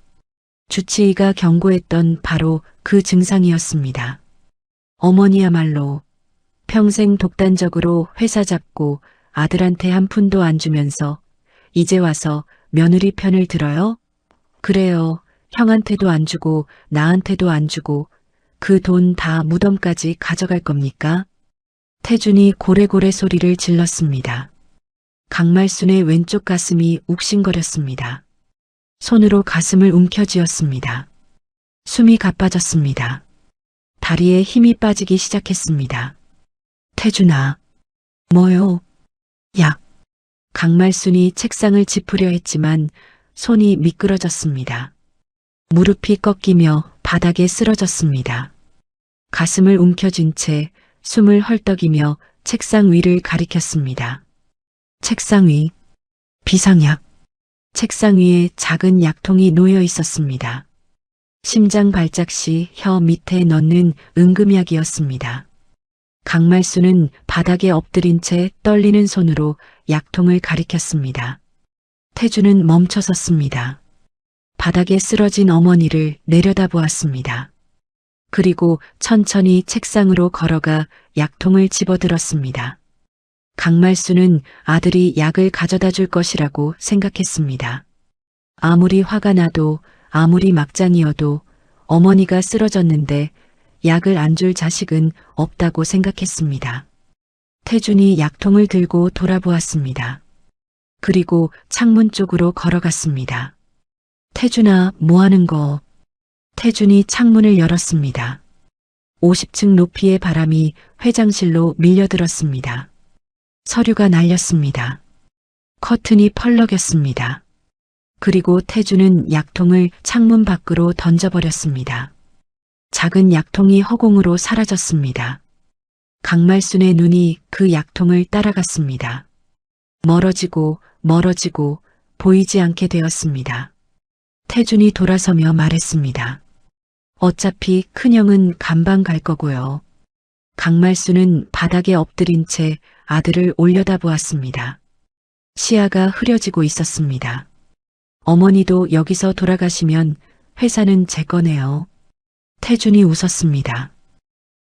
주치의가 경고했던 바로 그 그 증상이었습니다. 어머니야말로 평생 독단적으로 회사 잡고 아들한테 한 푼도 안 주면서 이제 와서 며느리 편을 들어요? 그래요. 형한테도 안 주고 나한테도 안 주고 그 돈 다 무덤까지 가져갈 겁니까? 태준이 고래고래 소리를 질렀습니다. 강말순의 왼쪽 가슴이 욱신거렸습니다. 손으로 가슴을 움켜쥐었습니다. 숨이 가빠졌습니다. 다리에 힘이 빠지기 시작했습니다. 태준아. 뭐요? 약. 강말순이 책상을 짚으려 했지만 손이 미끄러졌습니다. 무릎이 꺾이며 바닥에 쓰러졌습니다. 가슴을 움켜쥔 채 숨을 헐떡이며 책상 위를 가리켰습니다. 책상 위. 비상약. 책상 위에 작은 약통이 놓여 있었습니다. 심장 발작 시 혀 밑에 넣는 응급약이었습니다. 강말순은 바닥에 엎드린 채 떨리는 손으로 약통을 가리켰습니다. 태준은 멈춰섰습니다. 바닥에 쓰러진 어머니를 내려다보았습니다. 그리고 천천히 책상으로 걸어가 약통을 집어들었습니다. 강말순은 아들이 약을 가져다 줄 것이라고 생각했습니다. 아무리 화가 나도 아무리 막장이어도 어머니가 쓰러졌는데 약을 안 줄 자식은 없다고 생각했습니다. 태준이 약통을 들고 돌아보았습니다. 그리고 창문 쪽으로 걸어갔습니다. 태준아, 뭐 하는 거? 태준이 창문을 열었습니다. 50층 높이의 바람이 회장실로 밀려들었습니다. 서류가 날렸습니다. 커튼이 펄럭였습니다. 그리고 태준은 약통을 창문 밖으로 던져버렸습니다. 작은 약통이 허공으로 사라졌습니다. 강말순의 눈이 그 약통을 따라갔습니다. 멀어지고 멀어지고 보이지 않게 되었습니다. 태준이 돌아서며 말했습니다. 어차피 큰형은 감방 갈 거고요. 강말순은 바닥에 엎드린 채 아들을 올려다보았습니다. 시야가 흐려지고 있었습니다. 어머니도 여기서 돌아가시면 회사는 제 거네요. 태준이 웃었습니다.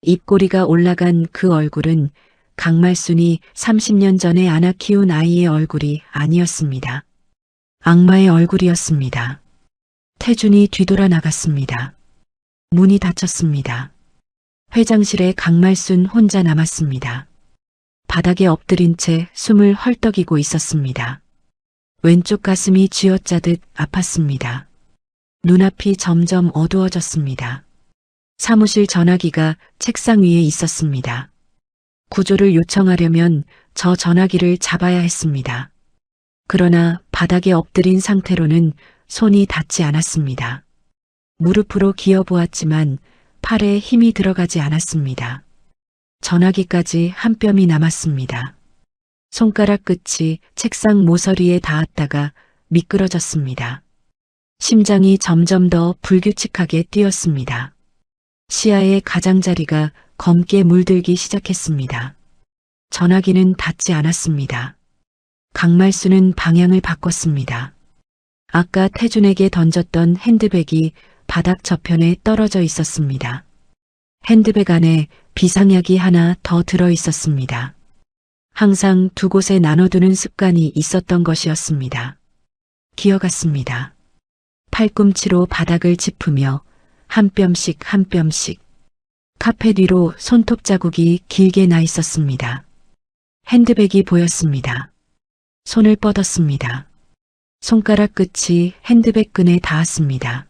입꼬리가 올라간 그 얼굴은 강말순이 30년 전에 안아 키운 아이의 얼굴이 아니었습니다. 악마의 얼굴이었습니다. 태준이 뒤돌아 나갔습니다. 문이 닫혔습니다. 회장실에 강말순 혼자 남았습니다. 바닥에 엎드린 채 숨을 헐떡이고 있었습니다. 왼쪽 가슴이 쥐어짜듯 아팠습니다. 눈앞이 점점 어두워졌습니다. 사무실 전화기가 책상 위에 있었습니다. 구조를 요청하려면 저 전화기를 잡아야 했습니다. 그러나 바닥에 엎드린 상태로는 손이 닿지 않았습니다. 무릎으로 기어보았지만 팔에 힘이 들어가지 않았습니다. 전화기까지 한 뼘이 남았습니다. 손가락 끝이 책상 모서리에 닿았다가 미끄러졌습니다. 심장이 점점 더 불규칙하게 뛰었습니다. 시야의 가장자리가 검게 물들기 시작했습니다. 전화기는 닿지 않았습니다. 강말순은 방향을 바꿨습니다. 아까 태준에게 던졌던 핸드백이 바닥 저편에 떨어져 있었습니다. 핸드백 안에 비상약이 하나 더 들어 있었습니다. 항상 두 곳에 나눠두는 습관이 있었던 것이었습니다. 기어갔습니다. 팔꿈치로 바닥을 짚으며 한 뼘씩 한 뼘씩 카펫 위로 손톱 자국이 길게 나 있었습니다. 핸드백이 보였습니다. 손을 뻗었습니다. 손가락 끝이 핸드백 끈에 닿았습니다.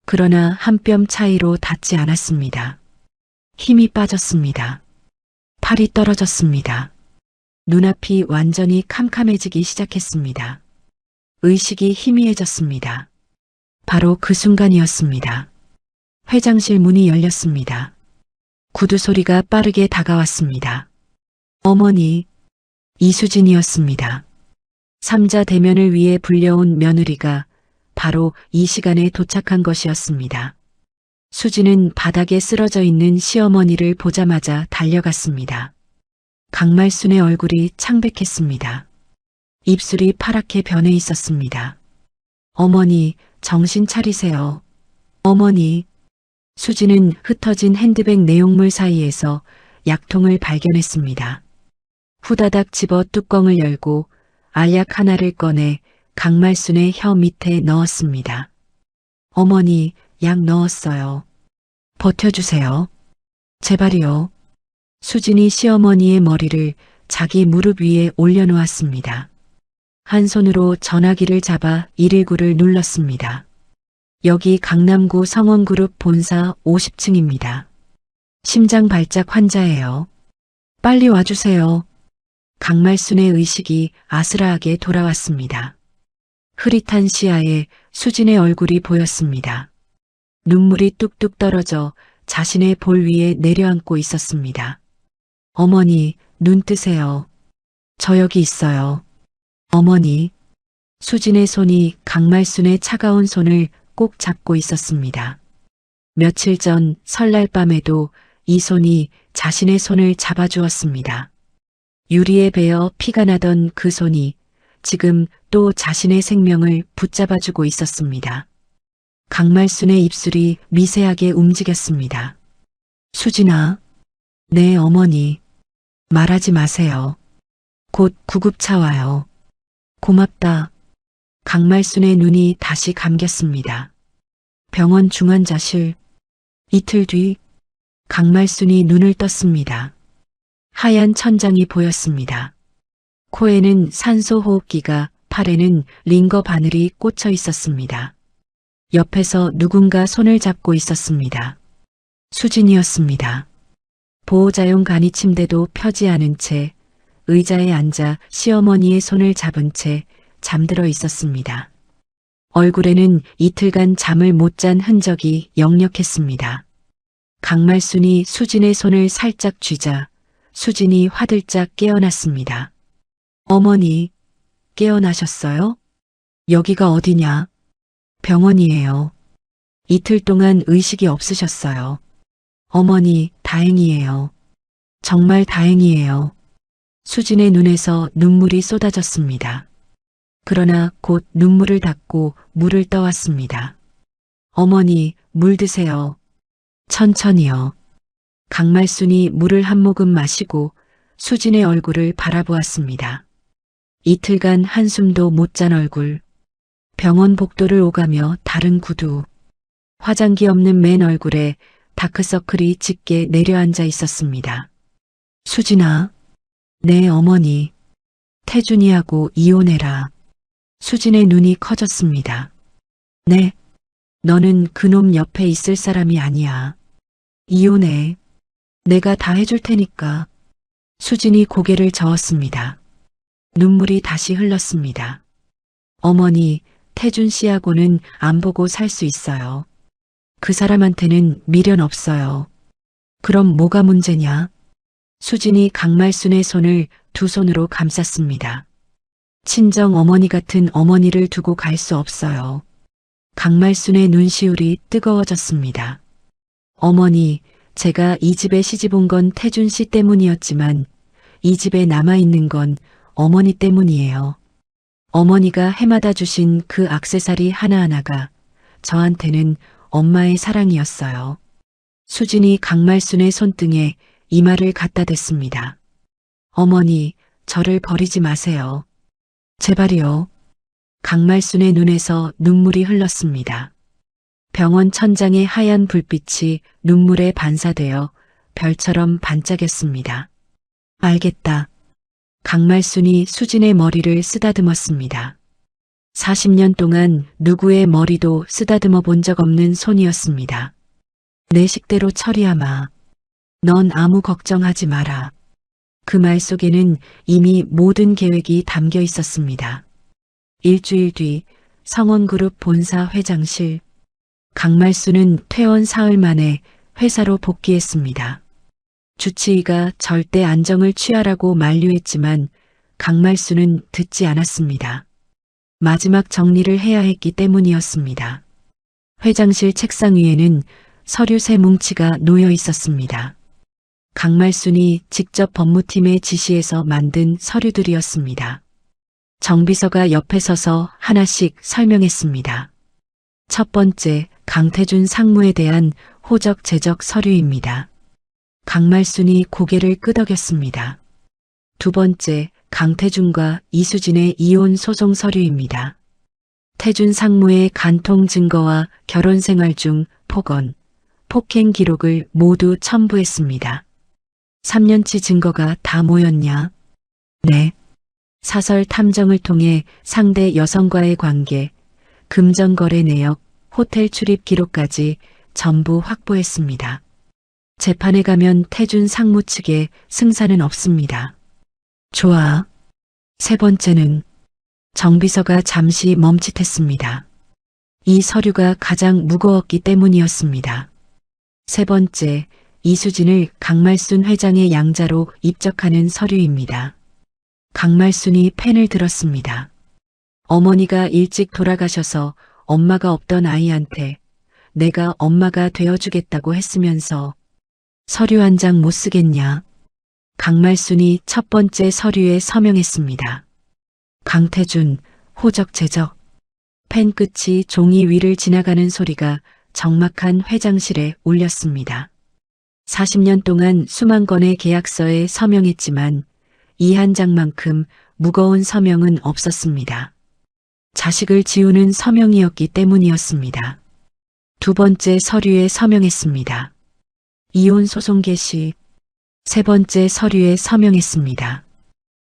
그러나 한 뼘 차이로 닿지 않았습니다. 힘이 빠졌습니다. 팔이 떨어졌습니다. 눈앞이 완전히 캄캄해지기 시작했습니다. 의식이 희미해졌습니다. 바로 그 순간이었습니다. 회장실 문이 열렸습니다. 구두 소리가 빠르게 다가왔습니다. 어머니, 이수진이었습니다. 삼자 대면을 위해 불려온 며느리가 바로 이 시간에 도착한 것이었습니다. 수진은 바닥에 쓰러져 있는 시어머니를 보자마자 달려갔습니다. 강말순의 얼굴이 창백했습니다. 입술이 파랗게 변해 있었습니다. 어머니, 정신 차리세요. 어머니. 수지는 흩어진 핸드백 내용물 사이에서 약통을 발견했습니다. 후다닥 집어 뚜껑을 열고 알약 하나를 꺼내 강말순의 혀 밑에 넣었습니다. 어머니, 약 넣었어요. 버텨주세요. 제발이요. 수진이 시어머니의 머리를 자기 무릎 위에 올려놓았습니다. 한 손으로 전화기를 잡아 119를 눌렀습니다. 여기 강남구 성원그룹 본사 50층입니다. 심장 발작 환자예요. 빨리 와주세요. 강말순의 의식이 아스라하게 돌아왔습니다. 흐릿한 시야에 수진의 얼굴이 보였습니다. 눈물이 뚝뚝 떨어져 자신의 볼 위에 내려앉고 있었습니다. 어머니, 눈 뜨세요. 저 여기 있어요. 어머니. 수진의 손이 강말순의 차가운 손을 꼭 잡고 있었습니다. 며칠 전 설날 밤에도 이 손이 자신의 손을 잡아주었습니다. 유리에 베어 피가 나던 그 손이 지금 또 자신의 생명을 붙잡아주고 있었습니다. 강말순의 입술이 미세하게 움직였습니다. 수진아, 네 어머니. 말하지 마세요. 곧 구급차 와요. 고맙다. 강말순의 눈이 다시 감겼습니다. 병원 중환자실. 이틀 뒤 강말순이 눈을 떴습니다. 하얀 천장이 보였습니다. 코에는 산소 호흡기가, 팔에는 링거 바늘이 꽂혀 있었습니다. 옆에서 누군가 손을 잡고 있었습니다. 수진이었습니다. 보호자용 간이 침대도 펴지 않은 채 의자에 앉아 시어머니의 손을 잡은 채 잠들어 있었습니다. 얼굴에는 이틀간 잠을 못 잔 흔적이 역력했습니다. 강말순이 수진의 손을 살짝 쥐자 수진이 화들짝 깨어났습니다. 어머니, 깨어나셨어요? 여기가 어디냐? 병원이에요. 이틀 동안 의식이 없으셨어요. 어머니, 다행이에요. 정말 다행이에요. 수진의 눈에서 눈물이 쏟아졌습니다. 그러나 곧 눈물을 닦고 물을 떠왔습니다. 어머니, 물 드세요. 천천히요. 강말순이 물을 한 모금 마시고 수진의 얼굴을 바라보았습니다. 이틀간 한숨도 못 잔 얼굴, 병원 복도를 오가며 다른 구두, 화장기 없는 맨 얼굴에 다크서클이 짙게 내려앉아 있었습니다. 수진아, 네 어머니, 태준이하고 이혼해라. 수진의 눈이 커졌습니다. 네, 너는 그놈 옆에 있을 사람이 아니야. 이혼해. 내가 다 해줄 테니까. 수진이 고개를 저었습니다. 눈물이 다시 흘렀습니다. 어머니, 태준 씨하고는 안 보고 살 수 있어요. 그 사람한테는 미련 없어요. 그럼 뭐가 문제냐? 수진이 강말순의 손을 두 손으로 감쌌습니다. 친정 어머니 같은 어머니를 두고 갈 수 없어요. 강말순의 눈시울이 뜨거워졌습니다. 어머니, 제가 이 집에 시집 온 건 태준 씨 때문이었지만 이 집에 남아있는 건 어머니 때문이에요. 어머니가 해마다 주신 그 액세서리 하나하나가 저한테는 엄마의 사랑이었어요. 수진이 강말순의 손등에 이마를 갖다 댔습니다. 어머니, 저를 버리지 마세요. 제발이요. 강말순의 눈에서 눈물이 흘렀습니다. 병원 천장의 하얀 불빛이 눈물에 반사되어 별처럼 반짝였습니다. 알겠다. 강말순이 수진의 머리를 쓰다듬었습니다. 40년 동안 누구의 머리도 쓰다듬어 본 적 없는 손이었습니다. 내 식대로 처리하마. 넌 아무 걱정하지 마라. 그 말 속에는 이미 모든 계획이 담겨 있었습니다. 일주일 뒤 성원그룹 본사 회장실. 강말순은 퇴원 사흘 만에 회사로 복귀했습니다. 주치의가 절대 안정을 취하라고 만류했지만 강말순은 듣지 않았습니다. 마지막 정리를 해야 했기 때문이었습니다. 회장실 책상 위에는 서류 세 뭉치가 놓여 있었습니다. 강말순이 직접 법무팀의 지시에서 만든 서류들이었습니다. 정비서가 옆에 서서 하나씩 설명했습니다. 첫 번째, 강태준 상무에 대한 호적 제적 서류입니다. 강말순이 고개를 끄덕였습니다. 두 번째, 강태준과 이수진의 이혼 소송 서류입니다. 태준 상무의 간통 증거와 결혼 생활 중 폭언, 폭행 기록을 모두 첨부했습니다. 3년치 증거가 다 모였냐? 네. 사설 탐정을 통해 상대 여성과의 관계, 금전거래 내역, 호텔 출입 기록까지 전부 확보했습니다. 재판에 가면 태준 상무 측에 승사는 없습니다. 좋아. 세 번째는 정비서가 잠시 멈칫했습니다. 이 서류가 가장 무거웠기 때문이었습니다. 세 번째, 이수진을 강말순 회장의 양자로 입적하는 서류입니다. 강말순이 펜을 들었습니다. 어머니가 일찍 돌아가셔서 엄마가 없던 아이한테 내가 엄마가 되어주겠다고 했으면서 서류 한 장 못 쓰겠냐? 강말순이 첫 번째 서류에 서명했습니다. 강태준, 호적 제적. 펜 끝이 종이 위를 지나가는 소리가 적막한 회장실에 울렸습니다. 40년 동안 수만 건의 계약서에 서명했지만 이 한 장만큼 무거운 서명은 없었습니다. 자식을 지우는 서명이었기 때문이었습니다. 두 번째 서류에 서명했습니다. 이혼 소송 개시. 세 번째 서류에 서명했습니다.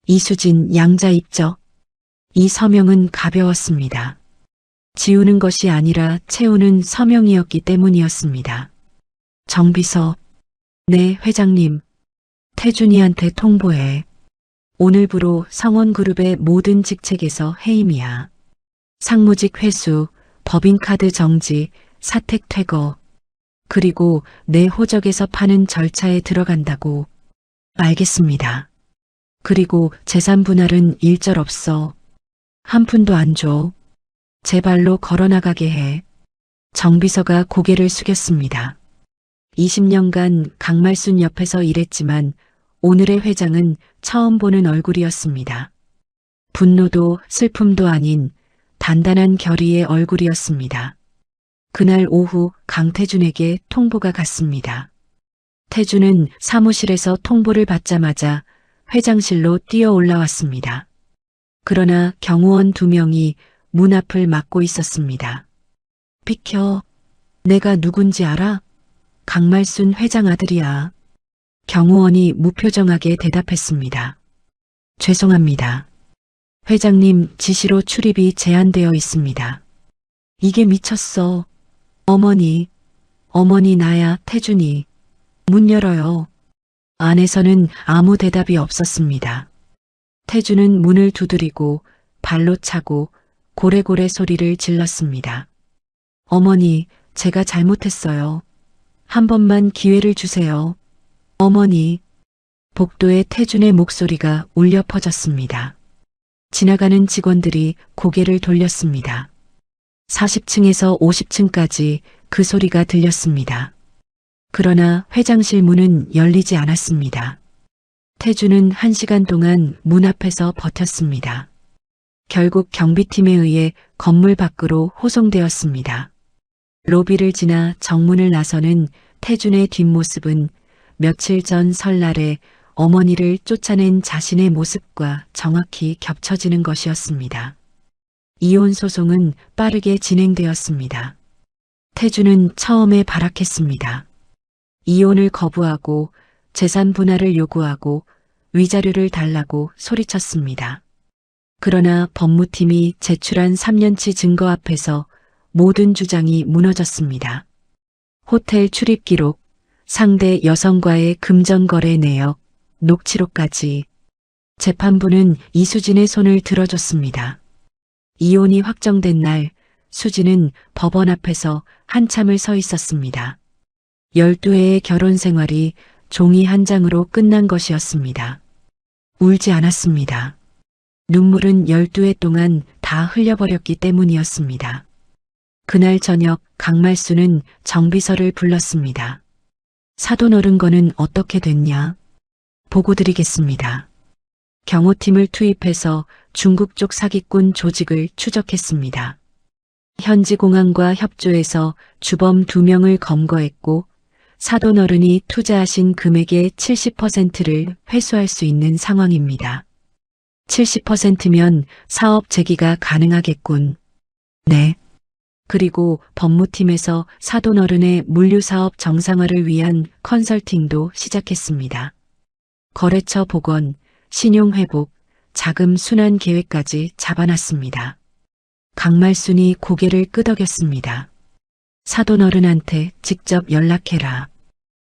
이수진 양자 입적. 이 서명은 가벼웠습니다. 지우는 것이 아니라 채우는 서명이었기 때문이었습니다. 정비서. 네, 회장님. 태준이한테 통보해. 오늘부로 성원그룹의 모든 직책에서 해임이야. 상무직 회수, 법인카드 정지, 사택 퇴거. 그리고 내 호적에서 파는 절차에 들어간다고. 알겠습니다. 그리고 재산 분할은 일절 없어. 한 푼도 안 줘. 제 발로 걸어나가게 해. 정비서가 고개를 숙였습니다. 20년간 강말순 옆에서 일했지만 오늘의 회장은 처음 보는 얼굴이었습니다. 분노도 슬픔도 아닌 단단한 결의의 얼굴이었습니다. 그날 오후 강태준에게 통보가 갔습니다. 태준은 사무실에서 통보를 받자마자 회장실로 뛰어 올라왔습니다. 그러나 경호원 2명이 문 앞을 막고 있었습니다. 비켜. 내가 누군지 알아? 강말순 회장 아들이야. 경호원이 무표정하게 대답했습니다. 죄송합니다. 회장님 지시로 출입이 제한되어 있습니다. 이게 미쳤어. 어머니 나야 태준이. 문 열어요. 안에서는 아무 대답이 없었습니다. 태준은 문을 두드리고 발로 차고 고래고래 소리를 질렀습니다. 어머니, 제가 잘못했어요. 한 번만 기회를 주세요. 어머니. 복도에 태준의 목소리가 울려 퍼졌습니다. 지나가는 직원들이 고개를 돌렸습니다. 40층에서 50층까지 그 소리가 들렸습니다. 그러나 회장실 문은 열리지 않았습니다. 태준은 1시간 동안 문 앞에서 버텼습니다. 결국 경비팀에 의해 건물 밖으로 호송되었습니다. 로비를 지나 정문을 나서는 태준의 뒷모습은 며칠 전 설날에 어머니를 쫓아낸 자신의 모습과 정확히 겹쳐지는 것이었습니다. 이혼 소송은 빠르게 진행되었습니다. 태준은 처음에 발악했습니다. 이혼을 거부하고 재산 분할을 요구하고 위자료를 달라고 소리쳤습니다. 그러나 법무팀이 제출한 3년치 증거 앞에서 모든 주장이 무너졌습니다. 호텔 출입 기록, 상대 여성과의 금전거래 내역, 녹취록까지. 재판부는 이수진의 손을 들어줬습니다. 이혼이 확정된 날 수진은 법원 앞에서 한참을 서 있었습니다. 12회의 결혼 생활이 종이 한 장으로 끝난 것이었습니다. 울지 않았습니다. 눈물은 12회 동안 다 흘려버렸기 때문이었습니다. 그날 저녁 강말순은 정비서를 불렀습니다. 사돈 어른 거는 어떻게 됐냐? 보고 드리겠습니다. 경호팀을 투입해서 중국 쪽 사기꾼 조직을 추적했습니다. 현지 공항과 협조해서 주범 2명을 검거했고 사돈 어른이 투자하신 금액의 70%를 회수할 수 있는 상황입니다. 70%면 사업 재기가 가능하겠군. 네. 그리고 법무팀에서 사돈 어른의 물류사업 정상화를 위한 컨설팅도 시작했습니다. 거래처 복원, 신용회복, 자금 순환 계획까지 잡아놨습니다. 강말순이 고개를 끄덕였습니다. 사돈 어른한테 직접 연락해라.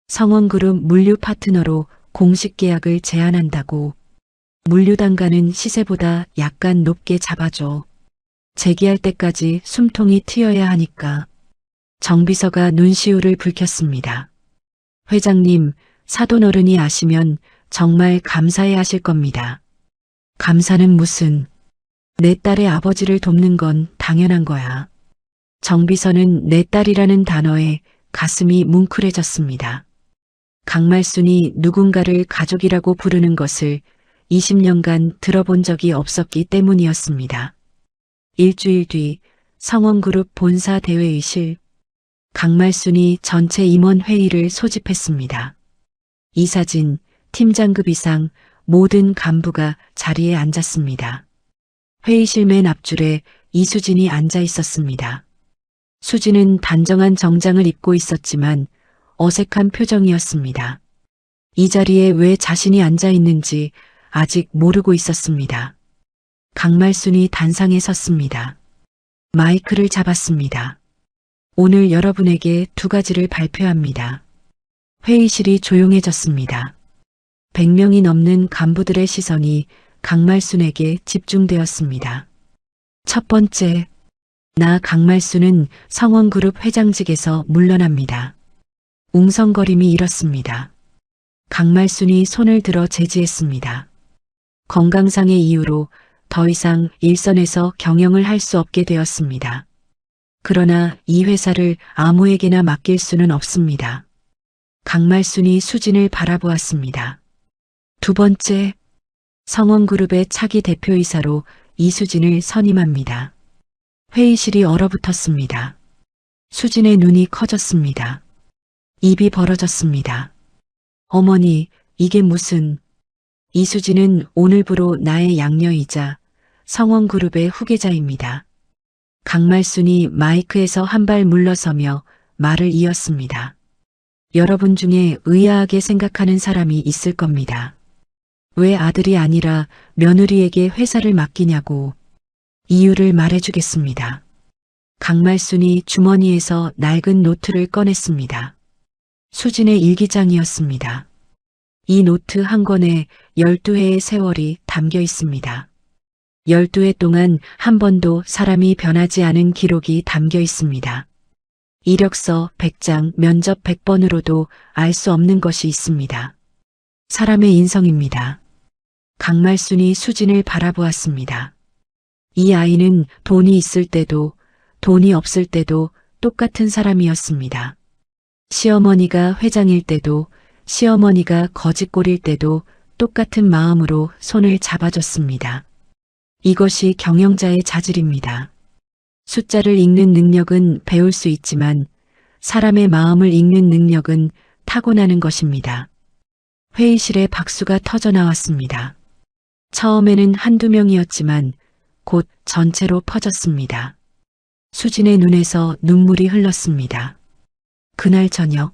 성원그룹 물류 파트너로 공식 계약을 제안한다고. 물류 단가는 시세보다 약간 높게 잡아줘. 재기할 때까지 숨통이 트여야 하니까. 정비서가 눈시울을 붉혔습니다. 회장님, 사돈 어른이 아시면 정말 감사해 하실 겁니다. 감사는 무슨. 내 딸의 아버지를 돕는 건 당연한 거야. 정비서는 내 딸이라는 단어에 가슴이 뭉클해졌습니다. 강말순이 누군가를 가족이라고 부르는 것을 20년간 들어본 적이 없었기 때문이었습니다. 일주일 뒤 성원그룹 본사 대회의실, 강말순이 전체 임원 회의를 소집했습니다. 이사진, 팀장급 이상 모든 간부가 자리에 앉았습니다. 회의실 맨 앞줄에 이수진이 앉아 있었습니다. 수진은 단정한 정장을 입고 있었지만 어색한 표정이었습니다. 이 자리에 왜 자신이 앉아 있는지 아직 모르고 있었습니다. 강말순이 단상에 섰습니다. 마이크를 잡았습니다. 오늘 여러분에게 2가지를 발표합니다. 회의실이 조용해졌습니다. 100명이 넘는 간부들의 시선이 강말순에게 집중되었습니다. 첫 번째, 나 강말순은 성원그룹 회장직에서 물러납니다. 웅성거림이 일었습니다. 강말순이 손을 들어 제지했습니다. 건강상의 이유로 더 이상 일선에서 경영을 할 수 없게 되었습니다. 그러나 이 회사를 아무에게나 맡길 수는 없습니다. 강말순이 수진을 바라보았습니다. 두 번째, 성원그룹의 차기 대표이사로 이수진을 선임합니다. 회의실이 얼어붙었습니다. 수진의 눈이 커졌습니다. 입이 벌어졌습니다. 어머니, 이게 무슨... 이수진은 오늘부로 나의 양녀이자 성원그룹의 후계자입니다. 강말순이 마이크에서 한 발 물러서며 말을 이었습니다. 여러분 중에 의아하게 생각하는 사람이 있을 겁니다. 왜 아들이 아니라 며느리에게 회사를 맡기냐고. 이유를 말해주겠습니다. 강말순이 주머니에서 낡은 노트를 꺼냈습니다. 수진의 일기장이었습니다. 이 노트 한 권에 12회의 세월이 담겨 있습니다. 12회 동안 한 번도 사람이 변하지 않은 기록이 담겨 있습니다. 이력서 100장, 면접 100번으로도 알 수 없는 것이 있습니다. 사람의 인성입니다. 강말순이 수진을 바라보았습니다. 이 아이는 돈이 있을 때도 돈이 없을 때도 똑같은 사람이었습니다. 시어머니가 회장일 때도 시어머니가 거짓골일 때도 똑같은 마음으로 손을 잡아줬습니다. 이것이 경영자의 자질입니다. 숫자를 읽는 능력은 배울 수 있지만 사람의 마음을 읽는 능력은 타고나는 것입니다. 회의실에 박수가 터져 나왔습니다. 처음에는 한두 명이었지만 곧 전체로 퍼졌습니다. 수진의 눈에서 눈물이 흘렀습니다. 그날 저녁,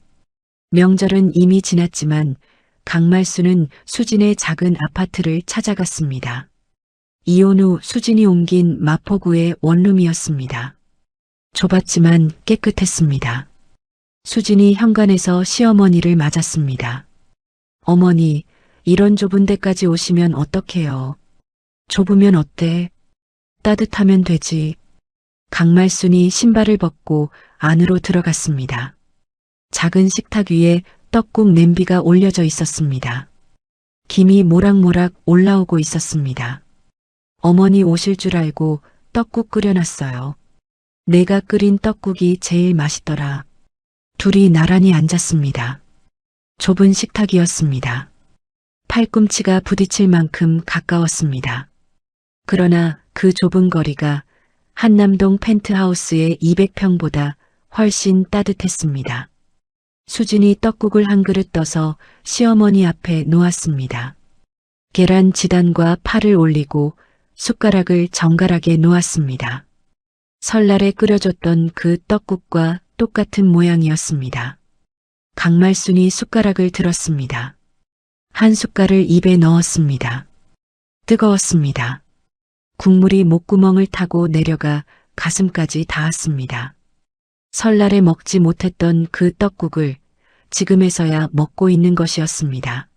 명절은 이미 지났지만 강말순은 수진의 작은 아파트를 찾아갔습니다. 이혼 후 수진이 옮긴 마포구의 원룸이었습니다. 좁았지만 깨끗했습니다. 수진이 현관에서 시어머니를 맞았습니다. 어머니, 이런 좁은 데까지 오시면 어떡해요? 좁으면 어때? 따뜻하면 되지. 강말순이 신발을 벗고 안으로 들어갔습니다. 작은 식탁 위에 떡국 냄비가 올려져 있었습니다. 김이 모락모락 올라오고 있었습니다. 어머니 오실 줄 알고 떡국 끓여놨어요. 내가 끓인 떡국이 제일 맛있더라. 둘이 나란히 앉았습니다. 좁은 식탁이었습니다. 팔꿈치가 부딪힐 만큼 가까웠습니다. 그러나 그 좁은 거리가 한남동 펜트하우스의 200평보다 훨씬 따뜻했습니다. 수진이 떡국을 한 그릇 떠서 시어머니 앞에 놓았습니다. 계란 지단과 파를 올리고 숟가락을 정갈하게 놓았습니다. 설날에 끓여줬던 그 떡국과 똑같은 모양이었습니다. 강말순이 숟가락을 들었습니다. 한 숟갈을 입에 넣었습니다. 뜨거웠습니다. 국물이 목구멍을 타고 내려가 가슴까지 닿았습니다. 설날에 먹지 못했던 그 떡국을 지금에서야 먹고 있는 것이었습니다.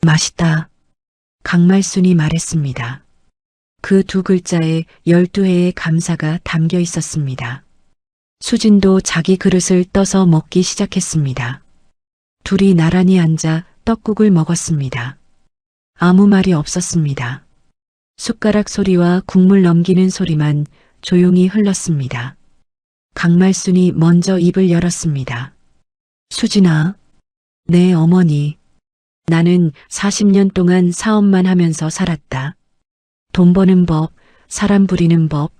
맛있다. 강말순이 말했습니다. 그 두 글자에 12회의 감사가 담겨 있었습니다. 수진도 자기 그릇을 떠서 먹기 시작했습니다. 둘이 나란히 앉아 떡국을 먹었습니다. 아무 말이 없었습니다. 숟가락 소리와 국물 넘기는 소리만 조용히 흘렀습니다. 강말순이 먼저 입을 열었습니다. 수진아, 내 어머니. 나는 40년 동안 사업만 하면서 살았다. 돈 버는 법, 사람 부리는 법,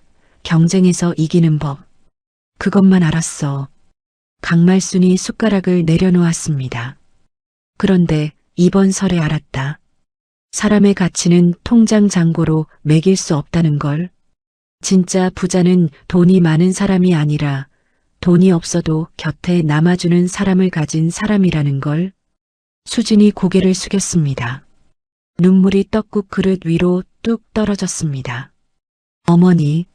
경쟁에서 이기는 법. 그것만 알았어. 강말순이 숟가락을 내려놓았습니다. 그런데 이번 설에 알았다. 사람의 가치는 통장 잔고로 매길 수 없다는 걸. 진짜 부자는 돈이 많은 사람이 아니라 돈이 없어도 곁에 남아주는 사람을 가진 사람이라는 걸. 수진이 고개를 숙였습니다. 눈물이 떡국 그릇 위로 뚝 떨어졌습니다. 어머니,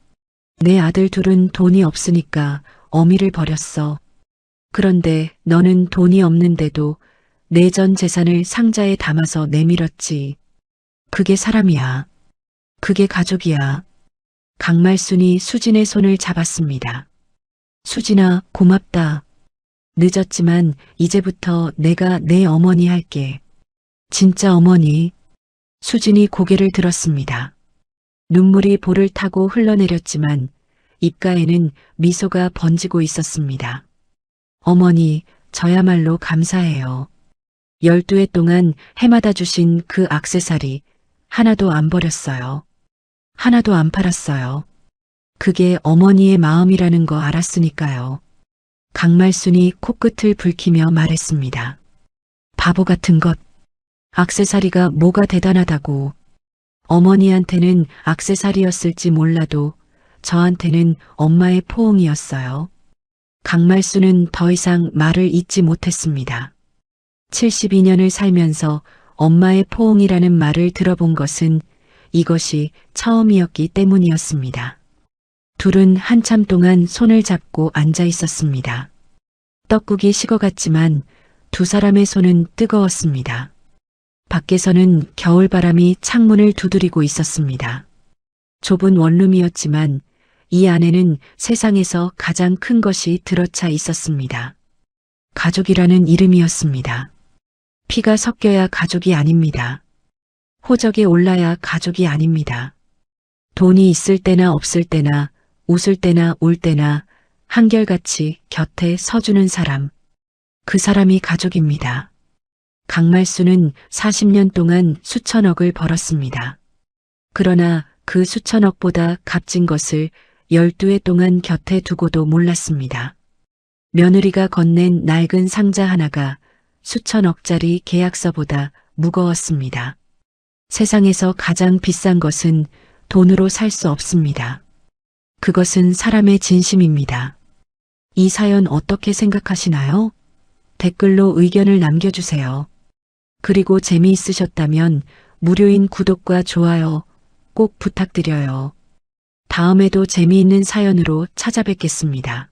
내 아들 둘은 돈이 없으니까 어미를 버렸어. 그런데 너는 돈이 없는데도 내 전 재산을 상자에 담아서 내밀었지. 그게 사람이야. 그게 가족이야. 강말순이 수진의 손을 잡았습니다. 수진아, 고맙다. 늦었지만 이제부터 내가 내 어머니 할게. 진짜 어머니. 수진이 고개를 들었습니다. 눈물이 볼을 타고 흘러내렸지만 입가에는 미소가 번지고 있었습니다. 어머니, 저야말로 감사해요. 12해 동안 해마다 주신 그 액세서리 하나도 안 버렸어요. 하나도 안 팔았어요. 그게 어머니의 마음이라는 거 알았으니까요. 강말순이 코끝을 붉히며 말했습니다. 바보 같은 것. 액세서리가 뭐가 대단하다고. 어머니한테는 액세서리였을지 몰라도 저한테는 엄마의 포옹이었어요. 강말순은 더 이상 말을 잇지 못했습니다. 72년을 살면서 엄마의 포옹이라는 말을 들어본 것은 이것이 처음이었기 때문이었습니다. 둘은 한참 동안 손을 잡고 앉아 있었습니다. 떡국이 식어갔지만 두 사람의 손은 뜨거웠습니다. 밖에서는 겨울바람이 창문을 두드리고 있었습니다. 좁은 원룸이었지만 이 안에는 세상에서 가장 큰 것이 들어차 있었습니다. 가족이라는 이름이었습니다. 피가 섞여야 가족이 아닙니다. 호적에 올라야 가족이 아닙니다. 돈이 있을 때나 없을 때나 웃을 때나 울 때나 한결같이 곁에 서주는 사람. 그 사람이 가족입니다. 강말순은 40년 동안 수천억을 벌었습니다. 그러나 그 수천억보다 값진 것을 12해 동안 곁에 두고도 몰랐습니다. 며느리가 건넨 낡은 상자 하나가 수천억짜리 계약서보다 무거웠습니다. 세상에서 가장 비싼 것은 돈으로 살 수 없습니다. 그것은 사람의 진심입니다. 이 사연 어떻게 생각하시나요? 댓글로 의견을 남겨주세요. 그리고 재미있으셨다면 무료인 구독과 좋아요 꼭 부탁드려요. 다음에도 재미있는 사연으로 찾아뵙겠습니다.